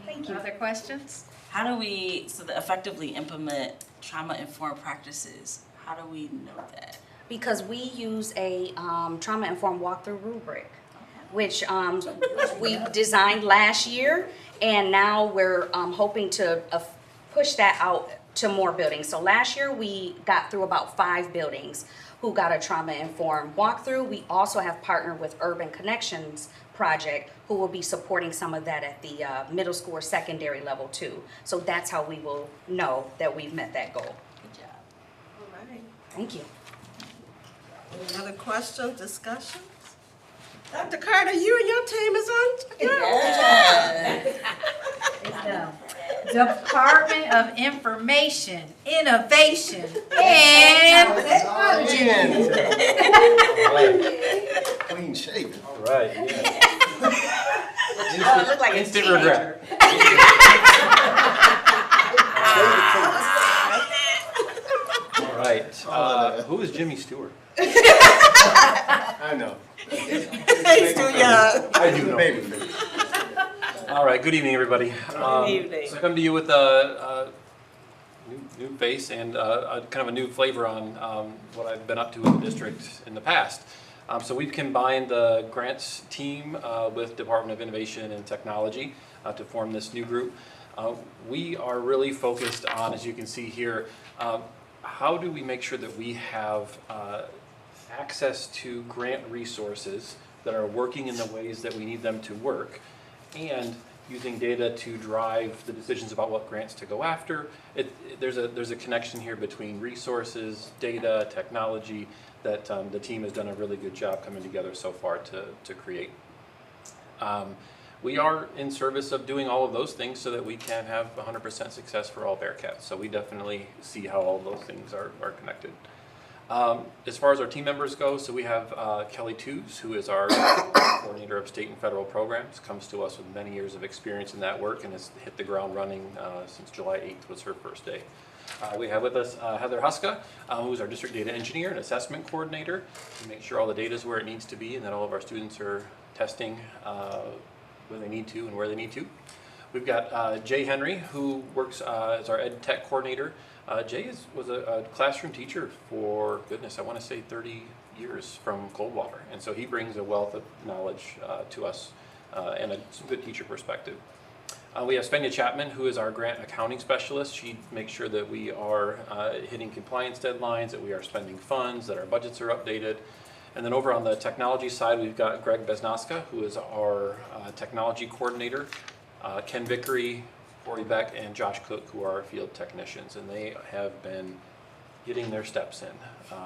Thank you. Other questions? How do we effectively implement trauma-informed practices? How do we know that? Because we use a trauma-informed walkthrough rubric, which we designed last year, and now we're hoping to push that out to more buildings. So last year we got through about 5 buildings who got a trauma-informed walkthrough. We also have partnered with Urban Connections Project, who will be supporting some of that at the middle school or secondary level too. So that's how we will know that we've met that goal. Good job. All right. Thank you. Any other questions, discussions? Dr. Carter, you and your team is on. Yeah. Department of Information, Innovation, and Technology. Clean shaven. All right, yeah. Oh, it looked like a Instant teenager. regret. All right, who is Jimmy Stewart? I know. He's too young. I do know. Baby face. All right, good evening, everybody. Good evening. So I come to you with a new face and kind of a new flavor on what I've been up to in the district in the past. So we've combined the grants team with Department of Innovation and Technology to form this new group. We are really focused on, as you can see here, how do we make sure that we have access to grant resources that are working in the ways that we need them to work, and using data to drive the decisions about what grants to go after. There's a connection here between resources, data, technology that the team has done a really good job coming together so far to create. We are in service of doing all of those things so that we can have 100% success for all Bearcats. So we definitely see how all those things are connected. As far as our team members go, so we have Kelly Tews, who is our coordinator of state and federal programs, comes to us with many years of experience in that work and has hit the ground running since July 8th was her first day. We have with us Heather Huska, who's our district data engineer and assessment coordinator, to make sure all the data is where it needs to be and that all of our students are testing when they need to and where they need to. We've got Jay Henry, who works as our ed tech coordinator. Jay was a classroom teacher for, goodness, I want to say 30 years from Coldwater. And so he brings a wealth of knowledge to us and some good teacher perspective. We have Spenia Chapman, who is our grant accounting specialist. She makes sure that we are hitting compliance deadlines, that we are spending funds, that our budgets are updated. And then over on the technology side, we've got Greg Besnaska, who is our technology coordinator, Ken Vickery, Corey Beck, and Josh Cook, who are our field technicians, and they have been getting their steps in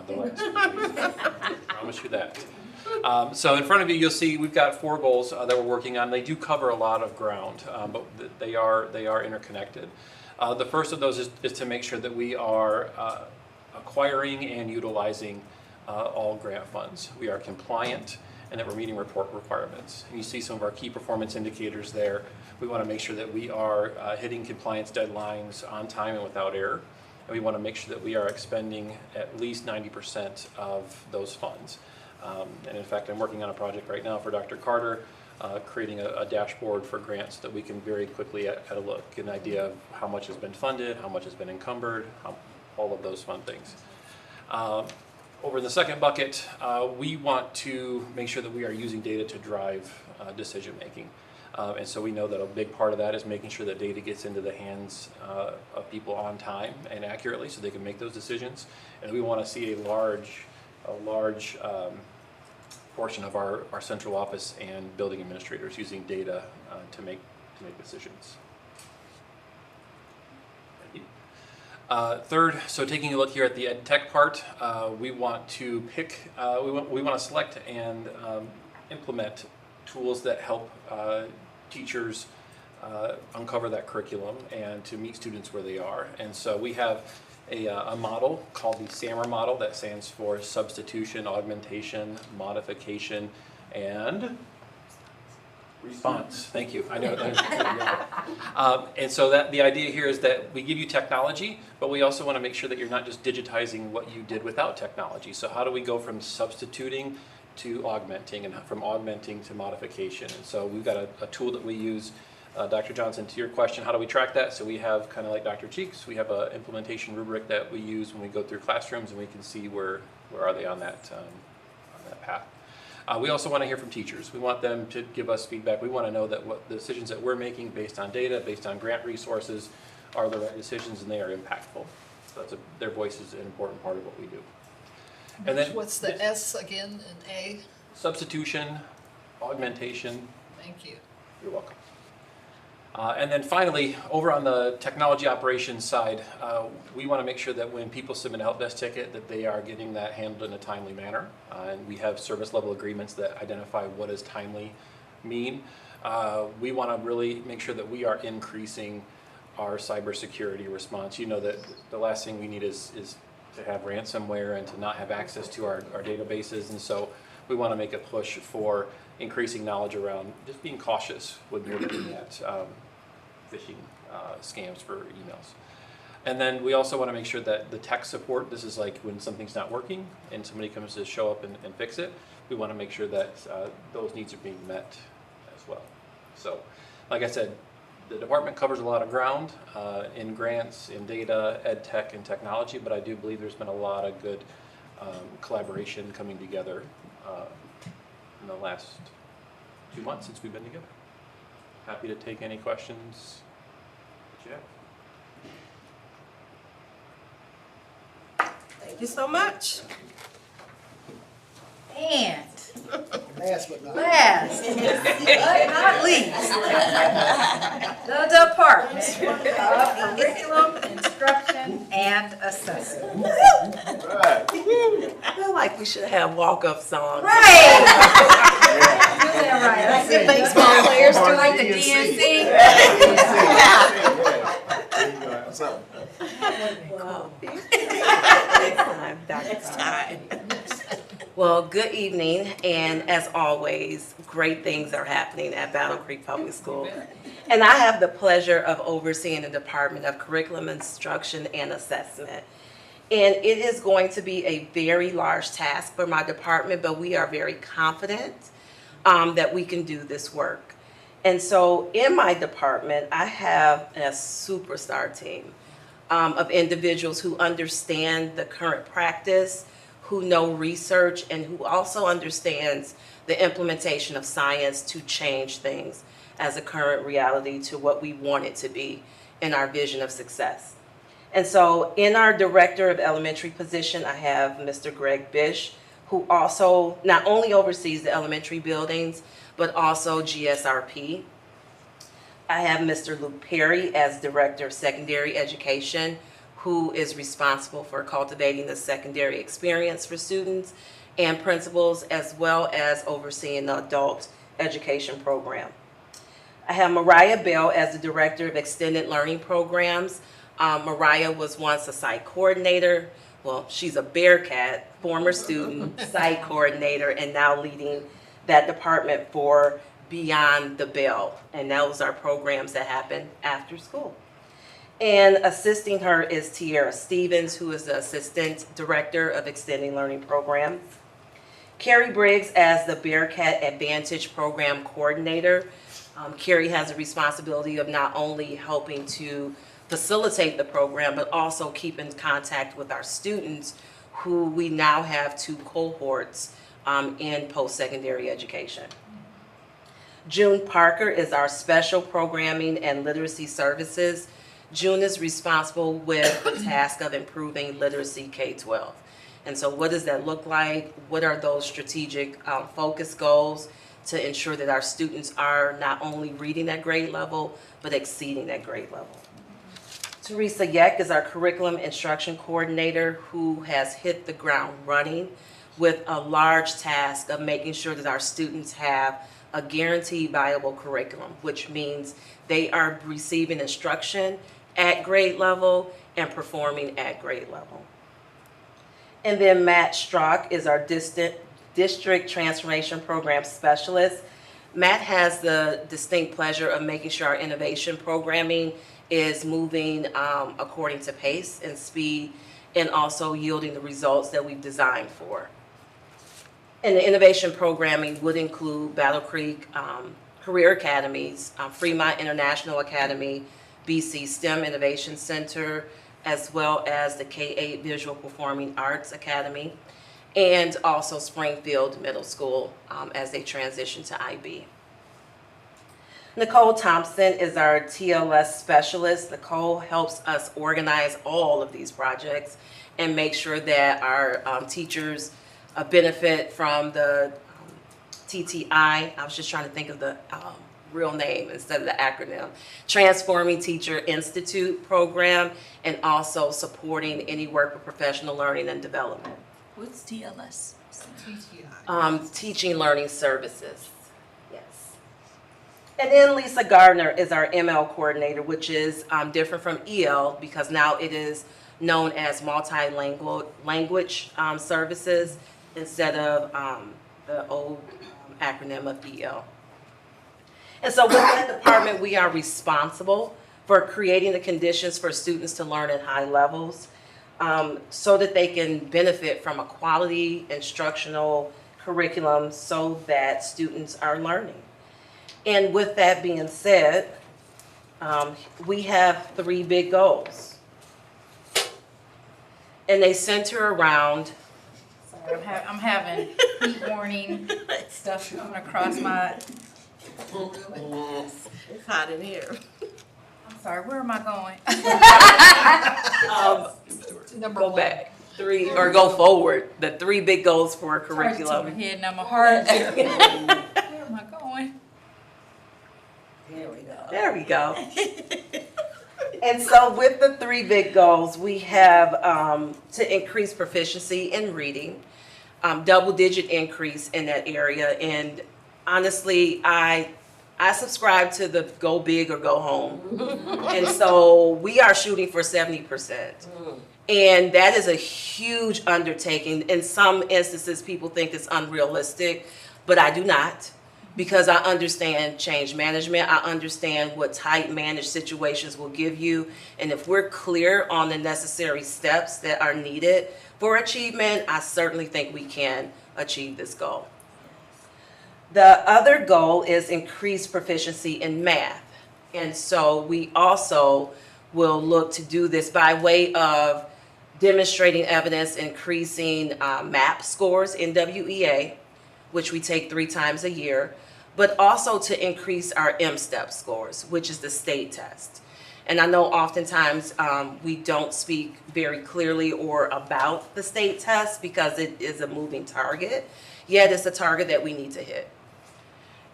the last few weeks. I promise you that. So in front of you, you'll see we've got 4 goals that we're working on. They do cover a lot of ground, but they are interconnected. The first of those is to make sure that we are acquiring and utilizing all grant funds. We are compliant and that we're meeting report requirements. And you see some of our key performance indicators there. We want to make sure that we are hitting compliance deadlines on time and without error. And we want to make sure that we are expending at least 90% of those funds. And in fact, I'm working on a project right now for Dr. Carter, creating a dashboard for grants that we can very quickly at a look, get an idea of how much has been funded, how much has been encumbered, all of those fun things. Over in the second bucket, we want to make sure that we are using data to drive decision making. And so we know that a big part of that is making sure that data gets into the hands of people on time and accurately so they can make those decisions. And we want to see a large portion of our central office and building administrators using data to make decisions. Third, so taking a look here at the ed tech part, we want to pick, we want to select and implement tools that help teachers uncover that curriculum and to meet students where they are. And so we have a model called the SAMR model that stands for substitution, augmentation, modification, and response. Thank you. I know. And so that the idea here is that we give you technology, but we also want to make sure that you're not just digitizing what you did without technology. So how do we go from substituting to augmenting, and from augmenting to modification? And so we've got a tool that we use. Dr. Johnson, to your question, how do we track that? So we have, kind of like Dr. Cheeks, we have an implementation rubric that we use when we go through classrooms, and we can see where are they on that path. We also want to hear from teachers. We want them to give us feedback. We want to know that what the decisions that we're making based on data, based on grant resources, are the right decisions and they are impactful. So their voice is an important part of what we do. And then What's the S again and A? Substitution, augmentation. Thank you. You're welcome. And then finally, over on the technology operations side, we want to make sure that when people submit a help desk ticket that they are getting that handled in a timely manner. And we have service level agreements that identify what does timely mean. We want to really make sure that we are increasing our cybersecurity response. You know that the last thing we need is to have ransomware and to not have access to our databases, and so we want to make a push for increasing knowledge around just being cautious when you're looking at phishing scams for emails. And then we also want to make sure that the tech support, this is like when something's not working and somebody comes to show up and fix it, we want to make sure that those needs are being met as well. So, like I said, the department covers a lot of ground in grants, in data, ed tech, and technology, but I do believe there's been a lot of good collaboration coming together in the last 2 months since we've been together. Happy to take any questions that you have. Thank you so much. And Last but not not least, the Department of Curriculum, Instruction, and Assessment. I feel like we should have walk-up songs. Right. Do that right. I see baseball players do like the DNC. What's up? Next time. Well, good evening, and as always, great things are happening at Battle Creek Public School. And I have the pleasure of overseeing the Department of Curriculum, Instruction, and Assessment. And it is going to be a very large task for my department, but we are very confident that we can do this work. And so in my department, I have a superstar team of individuals who understand the current practice, who know research, and who also understands the implementation of science to change things as a current reality to what we want it to be in our vision of success. And so in our Director of Elementary position, I have Mr. Greg Bish, who also not only oversees the elementary buildings, but also GSRP. I have Mr. Luke Perry as Director of Secondary Education, who is responsible for cultivating the secondary experience for students and principals, as well as overseeing the adult education program. I have Mariah Bell as the Director of Extended Learning Programs. Mariah was once a site coordinator. Well, she's a Bearcat, former student, site coordinator, and now leading that department for Beyond the Bell. And those are programs that happen after school. And assisting her is Tiara Stevens, who is the Assistant Director of Extending Learning Programs. Carrie Briggs as the Bearcat Advantage Program Coordinator. Carrie has a responsibility of not only helping to facilitate the program, but also keep in contact with our students, who we now have 2 cohorts in post-secondary education. June Parker is our Special Programming and Literacy Services. June is responsible with the task of improving literacy K-12. And so what does that look like? What are those strategic focus goals to ensure that our students are not only reading at grade level, but exceeding that grade level? Teresa Yeck is our Curriculum Instruction Coordinator, who has hit the ground running with a large task of making sure that our students have a guaranteed viable curriculum, which means they are receiving instruction at grade level and performing at grade level. And then Matt Strock is our District Transformation Program Specialist. Matt has the distinct pleasure of making sure our innovation programming is moving according to pace and speed, and also yielding the results that we've designed for. And the innovation programming would include Battle Creek Career Academies, Fremont International Academy, BC STEM Innovation Center, as well as the K-8 Visual Performing Arts Academy, and also Springfield Middle School as they transition to IB. Nicole Thompson is our TLS specialist. Nicole helps us organize all of these projects and make sure that our teachers benefit from the TTI. I was just trying to think of the real name instead of the acronym. Transforming Teacher Institute program, and also supporting any work with professional learning and development. What's TLS? TTI. Teaching Learning Services. Yes. And then Lisa Gardner is our ML coordinator, which is different from EL because now it is known as multi-language services instead of the old acronym of EL. And so with that department, we are responsible for creating the conditions for students to learn at high levels so that they can benefit from a quality instructional curriculum so that students are learning. And with that being said, we have 3 big goals. And they center around. Sorry, I'm having heat warning stuff coming across my. It's hot in here. I'm sorry, where am I going? Number Go 1. back 3 or go forward. The 3 big goals for a Sorry, it's over curriculum. here, now my heart. Where am I going? There we go. And so with the 3 big goals, we have to increase proficiency in reading, double-digit increase in that area. And honestly, I subscribe to the go big or go home. And so we are shooting for 70%. And that is a huge undertaking. In some instances, people think it's unrealistic, but I do not. Because I understand change management, I understand what tight managed situations will give you, and if we're clear on the necessary steps that are needed for achievement, I certainly think we can achieve this goal. The other goal is increased proficiency in math, and so we also will look to do this by way of demonstrating evidence increasing MAP scores in WEA, which we take 3 times a year, but also to increase our M-STEP scores, which is the state test. And I know oftentimes we don't speak very clearly or about the state test because it is a moving target, yet it's a target that we need to hit.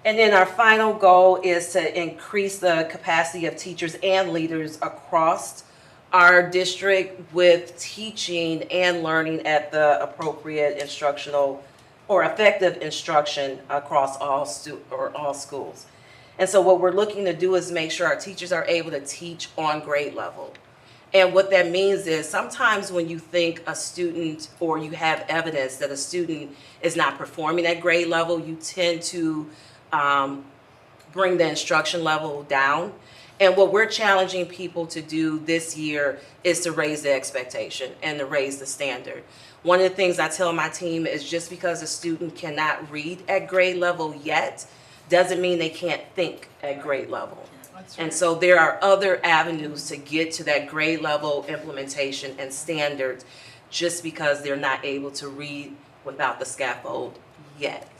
And then our final goal is to increase the capacity of teachers and leaders across our district with teaching and learning at the appropriate instructional or effective instruction across all schools. And so what we're looking to do is make sure our teachers are able to teach on grade level. And what that means is sometimes when you think a student or you have evidence that a student is not performing at grade level, you tend to bring the instruction level down. And what we're challenging people to do this year is to raise the expectation and to raise the standard. One of the things I tell my team is just because a student cannot read at grade level yet, doesn't mean they can't think at grade level. And so there are other avenues to get to that grade level implementation and standards just because they're not able to read without the scaffold yet.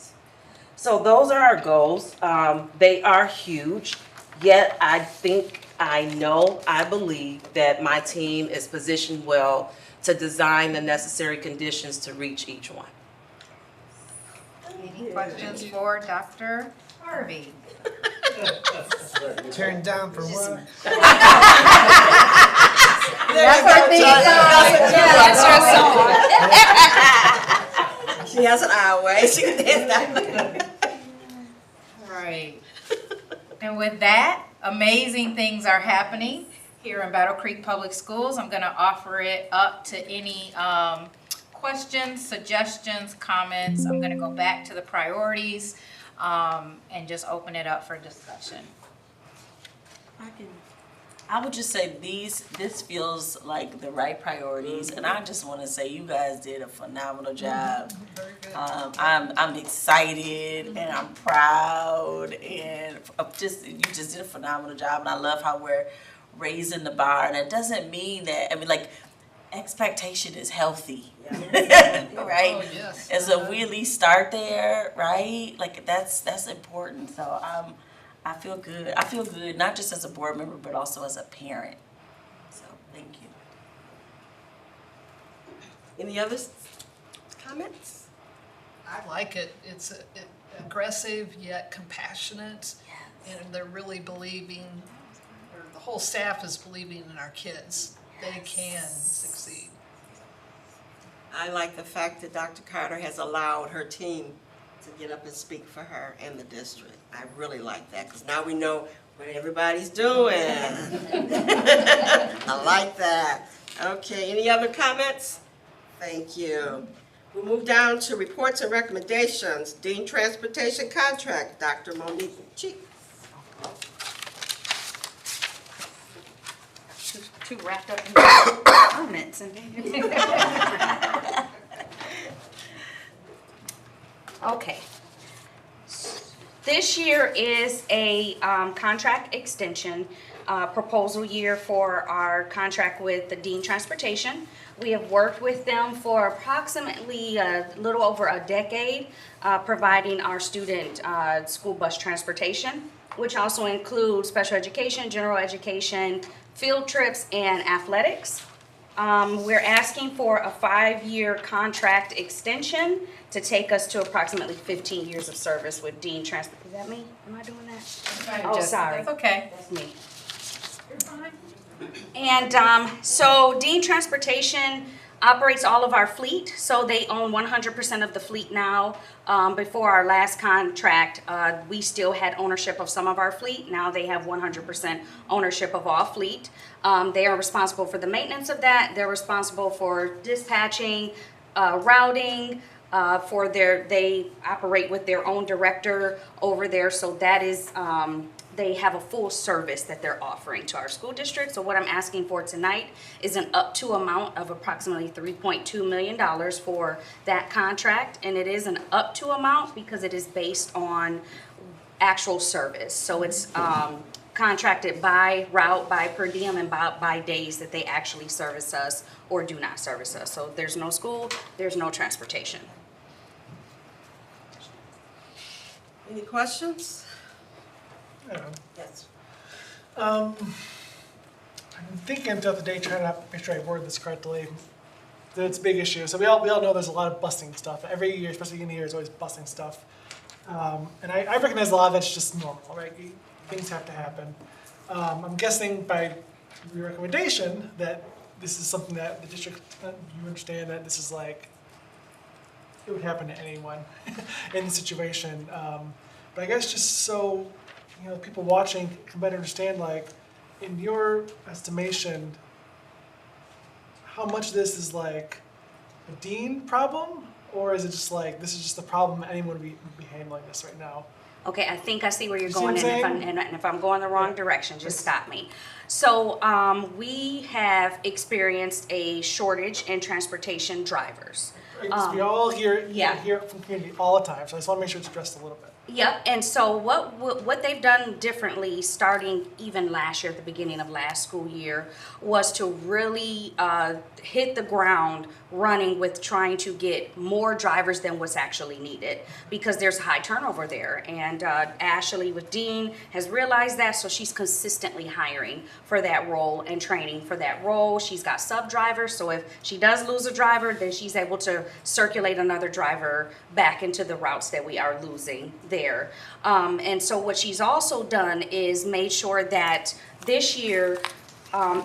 So those are our goals. They are huge, yet I think, I believe that my team is positioned well to design the necessary conditions to reach each one. Any questions for Dr. Harvey? Turned down for what? That's her theme song. She has an eye way. She can dance that. All right. And with that, amazing things are happening here in Battle Creek Public Schools. I'm going to offer it up to any questions, suggestions, comments. I'm going to go back to the priorities and just open it up for discussion. I would just say this feels like the right priorities, and I just want to say you guys did a phenomenal job. Very good. I'm excited and I'm proud and you just did a phenomenal job, and I love how we're raising the bar. And it doesn't mean that expectation is healthy, right? Oh, yes. And so we at least start there, right? Like that's important. So I feel good. I feel good, not just as a board member, but also as a parent. So thank you. Any other comments? I like it. It's aggressive yet compassionate, and they're really believing, or the whole staff is believing in our kids. They can succeed. I like the fact that Dr. Carter has allowed her team to get up and speak for her and the district. I really like that, because now we know what everybody's doing. I like that. Okay, any other comments? Thank you. We'll move down to reports and recommendations. Dean Transportation Contract, Dr. Monique Cheek. Too wrapped up in comments. Okay. This year is a contract extension proposal year for our contract with the Dean Transportation. We have worked with them for approximately a little over a decade, providing our student school bus transportation, which also includes special education, general education, field trips, and athletics. We're asking for a 5-year contract extension to take us to approximately 15 years of service with Dean Transport. Is that me? Am I doing that? Oh, sorry. That's okay. That's me. You're fine. And so Dean Transportation operates all of our fleet, so they own 100% of the fleet now. Before our last contract, we still had ownership of some of our fleet. Now they have 100% ownership of all fleet. They are responsible for the maintenance of that. They're responsible for dispatching, routing, they operate with their own director over there, so that is, they have a full service that they're offering to our school district. So what I'm asking for tonight is an up to amount of approximately $3.2 million for that contract. And it is an up to amount because it is based on actual service. So it's contracted by route, by per diem, and by days that they actually service us or do not service us. So if there's no school, there's no transportation. Any questions? Yes. I've been thinking throughout the day, trying to make sure I word this correctly. That it's a big issue. So we all know there's a lot of busing stuff. Every year, especially in the year, there's always busing stuff. And I recognize a lot of that's just normal, right? Things have to happen. I'm guessing by your recommendation that this is something that the district, you understand that this is like, it would happen to anyone in the situation. But I guess just so, people watching can better understand, like, in your estimation, how much this is like a dean problem, or is it just like, this is just a problem anyone would be handling this right now? Okay, I think I see where you're You see what going, I'm and if I'm going the wrong direction, just stop me. So we have experienced a shortage in transportation drivers. Because we all hear yeah. hear it from community all the time, so I just want to make sure it's addressed a little bit. Yep, and so what they've done differently, starting even last year, at the beginning of last school year, was to really hit the ground running with trying to get more drivers than what's actually needed, because there's high turnover there. And Ashley with Dean has realized that, so she's consistently hiring for that role and training for that role. She's got sub-drivers, so if she does lose a driver, then she's able to circulate another driver back into the routes that we are losing there. And so what she's also done is made sure that this year,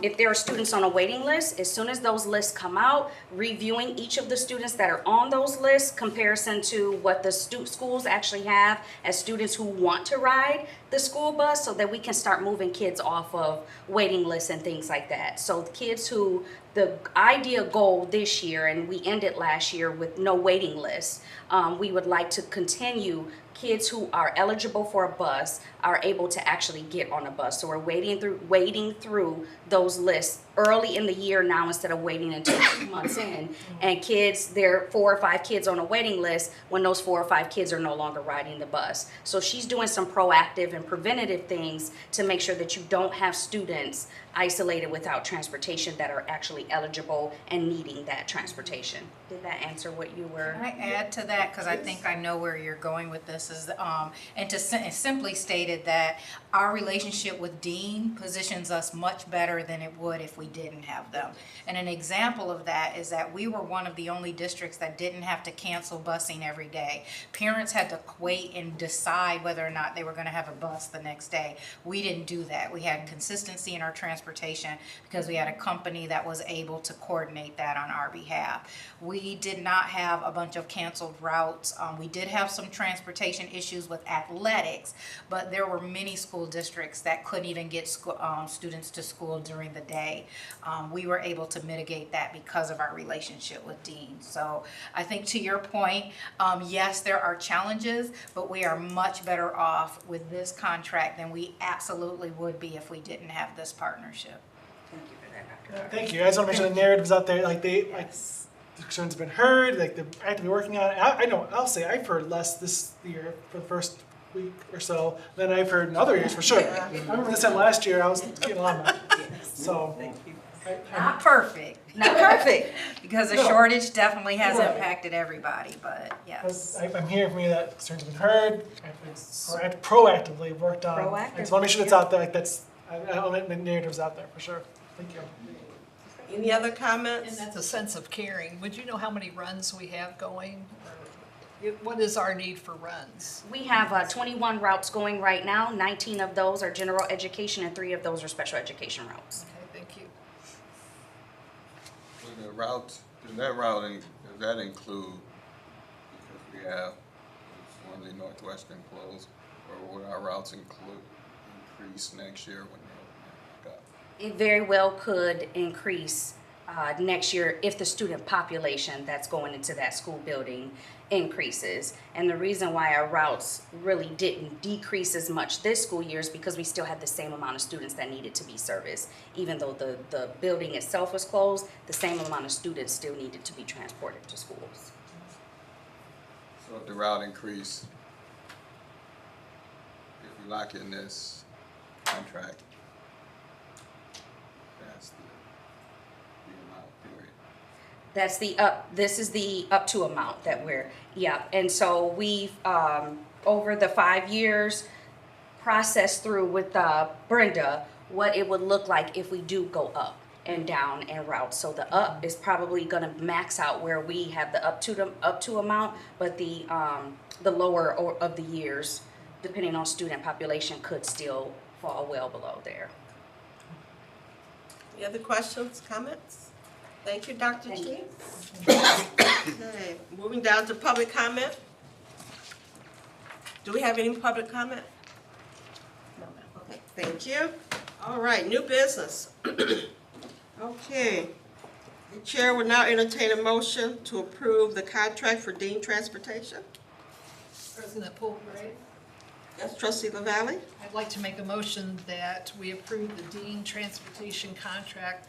if there are students on a waiting list, as soon as those lists come out, reviewing each of the students that are on those lists, comparison to what the schools actually have as students who want to ride the school bus, so that we can start moving kids off of waiting lists and things like that. So the kids who, the idea goal this year, and we ended last year with no waiting lists, we would like to continue. Kids who are eligible for a bus are able to actually get on a bus. So we're waiting through those lists early in the year now, instead of waiting until 2 months in. And kids, there are 4 or 5 kids on a waiting list when those 4 or 5 kids are no longer riding the bus. So she's doing some proactive and preventative things to make sure that you don't have students isolated without transportation that are actually eligible and needing that transportation. Did that answer what you were? Can I add to that, because I think I know where you're going with this, is and to simply stated that our relationship with Dean positions us much better than it would if we we didn't have them. And an example of that is that we were one of the only districts that didn't have to cancel busing every day. Parents had to wait and decide whether or not they were going to have a bus the next day. We didn't do that. We had consistency in our transportation because we had a company that was able to coordinate that on our behalf. We did not have a bunch of canceled routes. We did have some transportation issues with athletics, but there were many school districts that couldn't even get students to school during the day. We were able to mitigate that because of our relationship with Dean. So I think to your point, yes, there are challenges, but we are much better off with this contract than we absolutely would be if we didn't have this partnership. Thank you for that, Dr. Thank you. I just want to make sure the narrative's out there, like the concerns have been heard, like they're actively working on it. I know, I'll say I've heard less this year for the first week or so than I've heard in other years for sure. I remember this time last year I was getting a lot of that. So. Not perfect. Not perfect. Because the No. shortage definitely has Right. impacted everybody, but yes. I'm hearing from you that concerns have been heard, proactively worked on. I just want to make sure that's out there, like that's, the narrative's out there for sure. Thank you. Any other And comments? that's a sense of caring. Would you know how many runs we have going? Or what is our need for runs? We have 21 routes going right now. 19 of those are general education and 3 of those are special education routes. Okay, thank you. Well, the routes, does that include, because we have Swansea Northwestern closed, or will our routes increase next year when they open back up? It very well could increase next year if the student population that's going into that school building increases. And the reason why our routes really didn't decrease as much this school year is because we still had the same amount of students that needed to be serviced. Even though the building itself was closed, the same amount of students still needed to be transported to schools. So if the route increase, if we lock in this contract, that's the amount, period. That's the this is the up to amount that and so we've, over the 5 years, processed through with Brenda what it would look like if we do go up and down en route. So the up is probably gonna max out where we have the up to amount, but the lower of the years, depending on student population, could still fall well below there. Any other questions, comments? Thank you, Dr. Thank G. you. Okay, moving down to public comment. Do we have any public comment? No, ma'am. Okay, thank you. All right, new business. Okay. The chair will now entertain a motion to approve the contract for Dean Transportation. President Poole-Gray, Yes, Trustee LaValle? I'd like to make a motion that we approve the Dean Transportation contract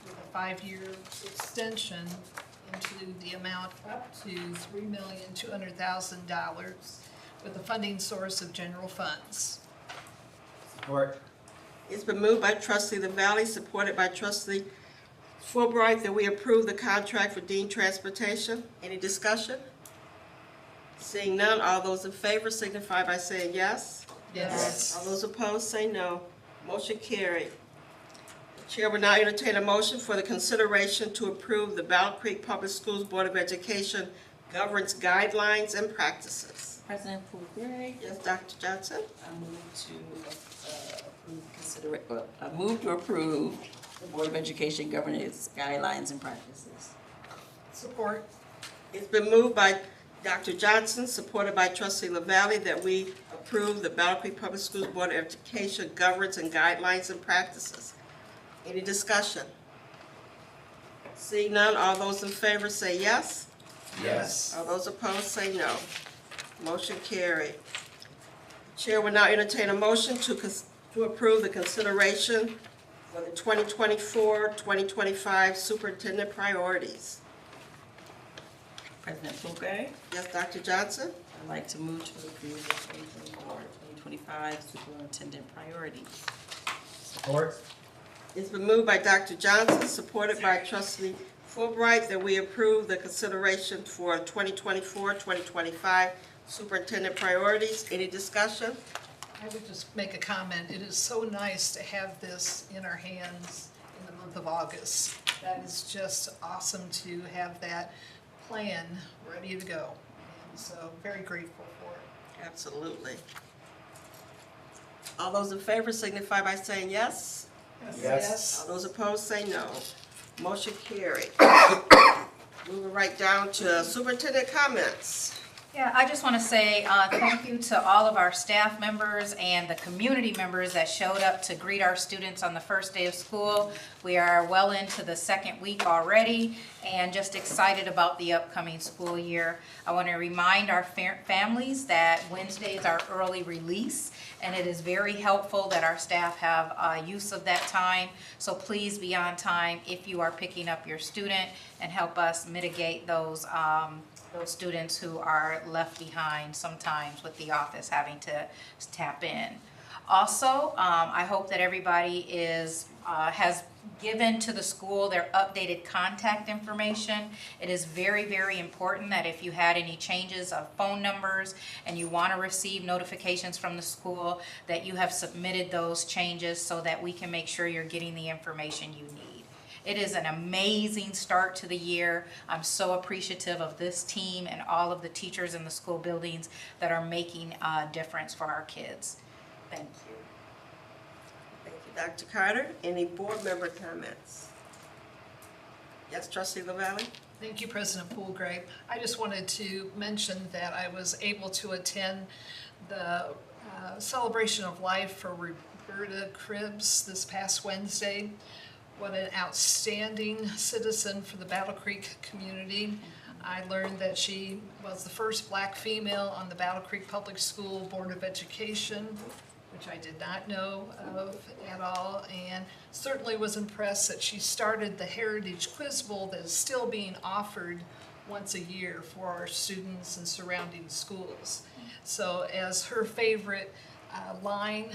with a 5-year extension into the amount up to $3,200,000 with a funding source of general funds. Support. It's been moved by Trustee LaValle, supported by Trustee Fulbright, that we approve the contract for Dean Transportation. Any discussion? Seeing none, all those in favor signify by saying yes. Yes. All those opposed say no. Motion carried. The chair will now entertain a motion for the consideration to approve the Battle Creek Public Schools Board of Education governance guidelines and practices. President Poole-Gray, Yes, Dr. Johnson? I move to approve the Board of Education governance guidelines and practices. Support. It's been moved by Dr. Johnson, supported by Trustee LaValle, that we approve the Battle Creek Public Schools Board of Education governance and guidelines and practices. Any discussion? Seeing none, all those in favor say yes. Yes. All those opposed say no. Motion carried. Chair will now entertain a motion to approve the consideration for the 2024-2025 superintendent priorities. President Poole-Gray, Yes, Dr. Johnson? I'd like to move to approve the 2024-2025 superintendent priorities. Support. It's been moved by Dr. Johnson, supported by Trustee Fulbright, that we approve the consideration for 2024-2025 superintendent priorities. Any discussion? I would just make a comment. It is so nice to have this in our hands in the month month of August. That is just awesome to have that plan ready to go. And so very grateful for it. Absolutely. All those in favor signify by saying yes. Yes. All those opposed say no. Motion carried. Moving right down to superintendent comments. Yeah, I just want to say thank you to all of our staff members and the community members that showed up to greet our students on the first day of school. We are well into the second week already and just excited about the upcoming school year. I want to remind our families that Wednesday is our early release, and it is very helpful that our staff have use of that time. So please be on time if you are picking up your student and help us mitigate those students who are left behind sometimes with the office having to tap in. Also, I hope that everybody has given to the school their updated contact information. It is very, very important that if you had any changes of phone numbers and you want to receive notifications from the school, that you have submitted those changes so that we can make sure you're getting the information you need. It is an amazing start to the year. I'm so appreciative of this team and all of the teachers in the school buildings that are making a difference for our kids. Thank you. Thank you, Dr. Carter. Any board member comments? Yes, Trustee LaValle? Thank you, President Poolgrave. I just wanted to mention that I was able to attend the celebration of life for Roberta Cribbs this past Wednesday. What an outstanding citizen for the Battle Creek community. I learned that she was the first black female on the Battle Creek Public School Board of Education, which I did not know of at all, and certainly was impressed that she started the Heritage Quiz Bowl that is still being offered once a year for our students and surrounding schools. So as her favorite line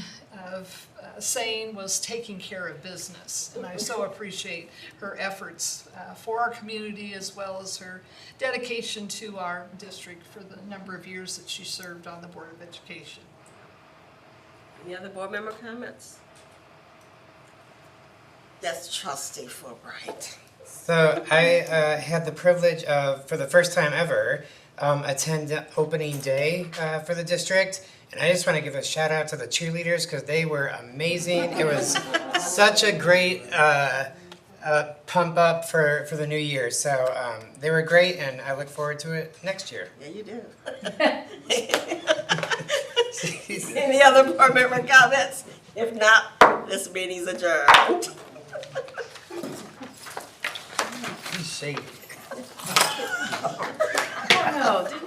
of saying was taking care of business. And I so appreciate her efforts for our community as well as her dedication to our district for the number of years that she served on the Board of Education. Any other board member comments? Yes, Trustee Fulbright. So I had the privilege of, for the first time ever, attend opening day for the district. And I just want to give a shout out to the cheerleaders because they were amazing. It was such a great pump up for the new year. So they were great, and I look forward to it next year. Yeah, you do. Any other board member comments? If not, this meeting's adjourned. He's shady. Oh, no, didn't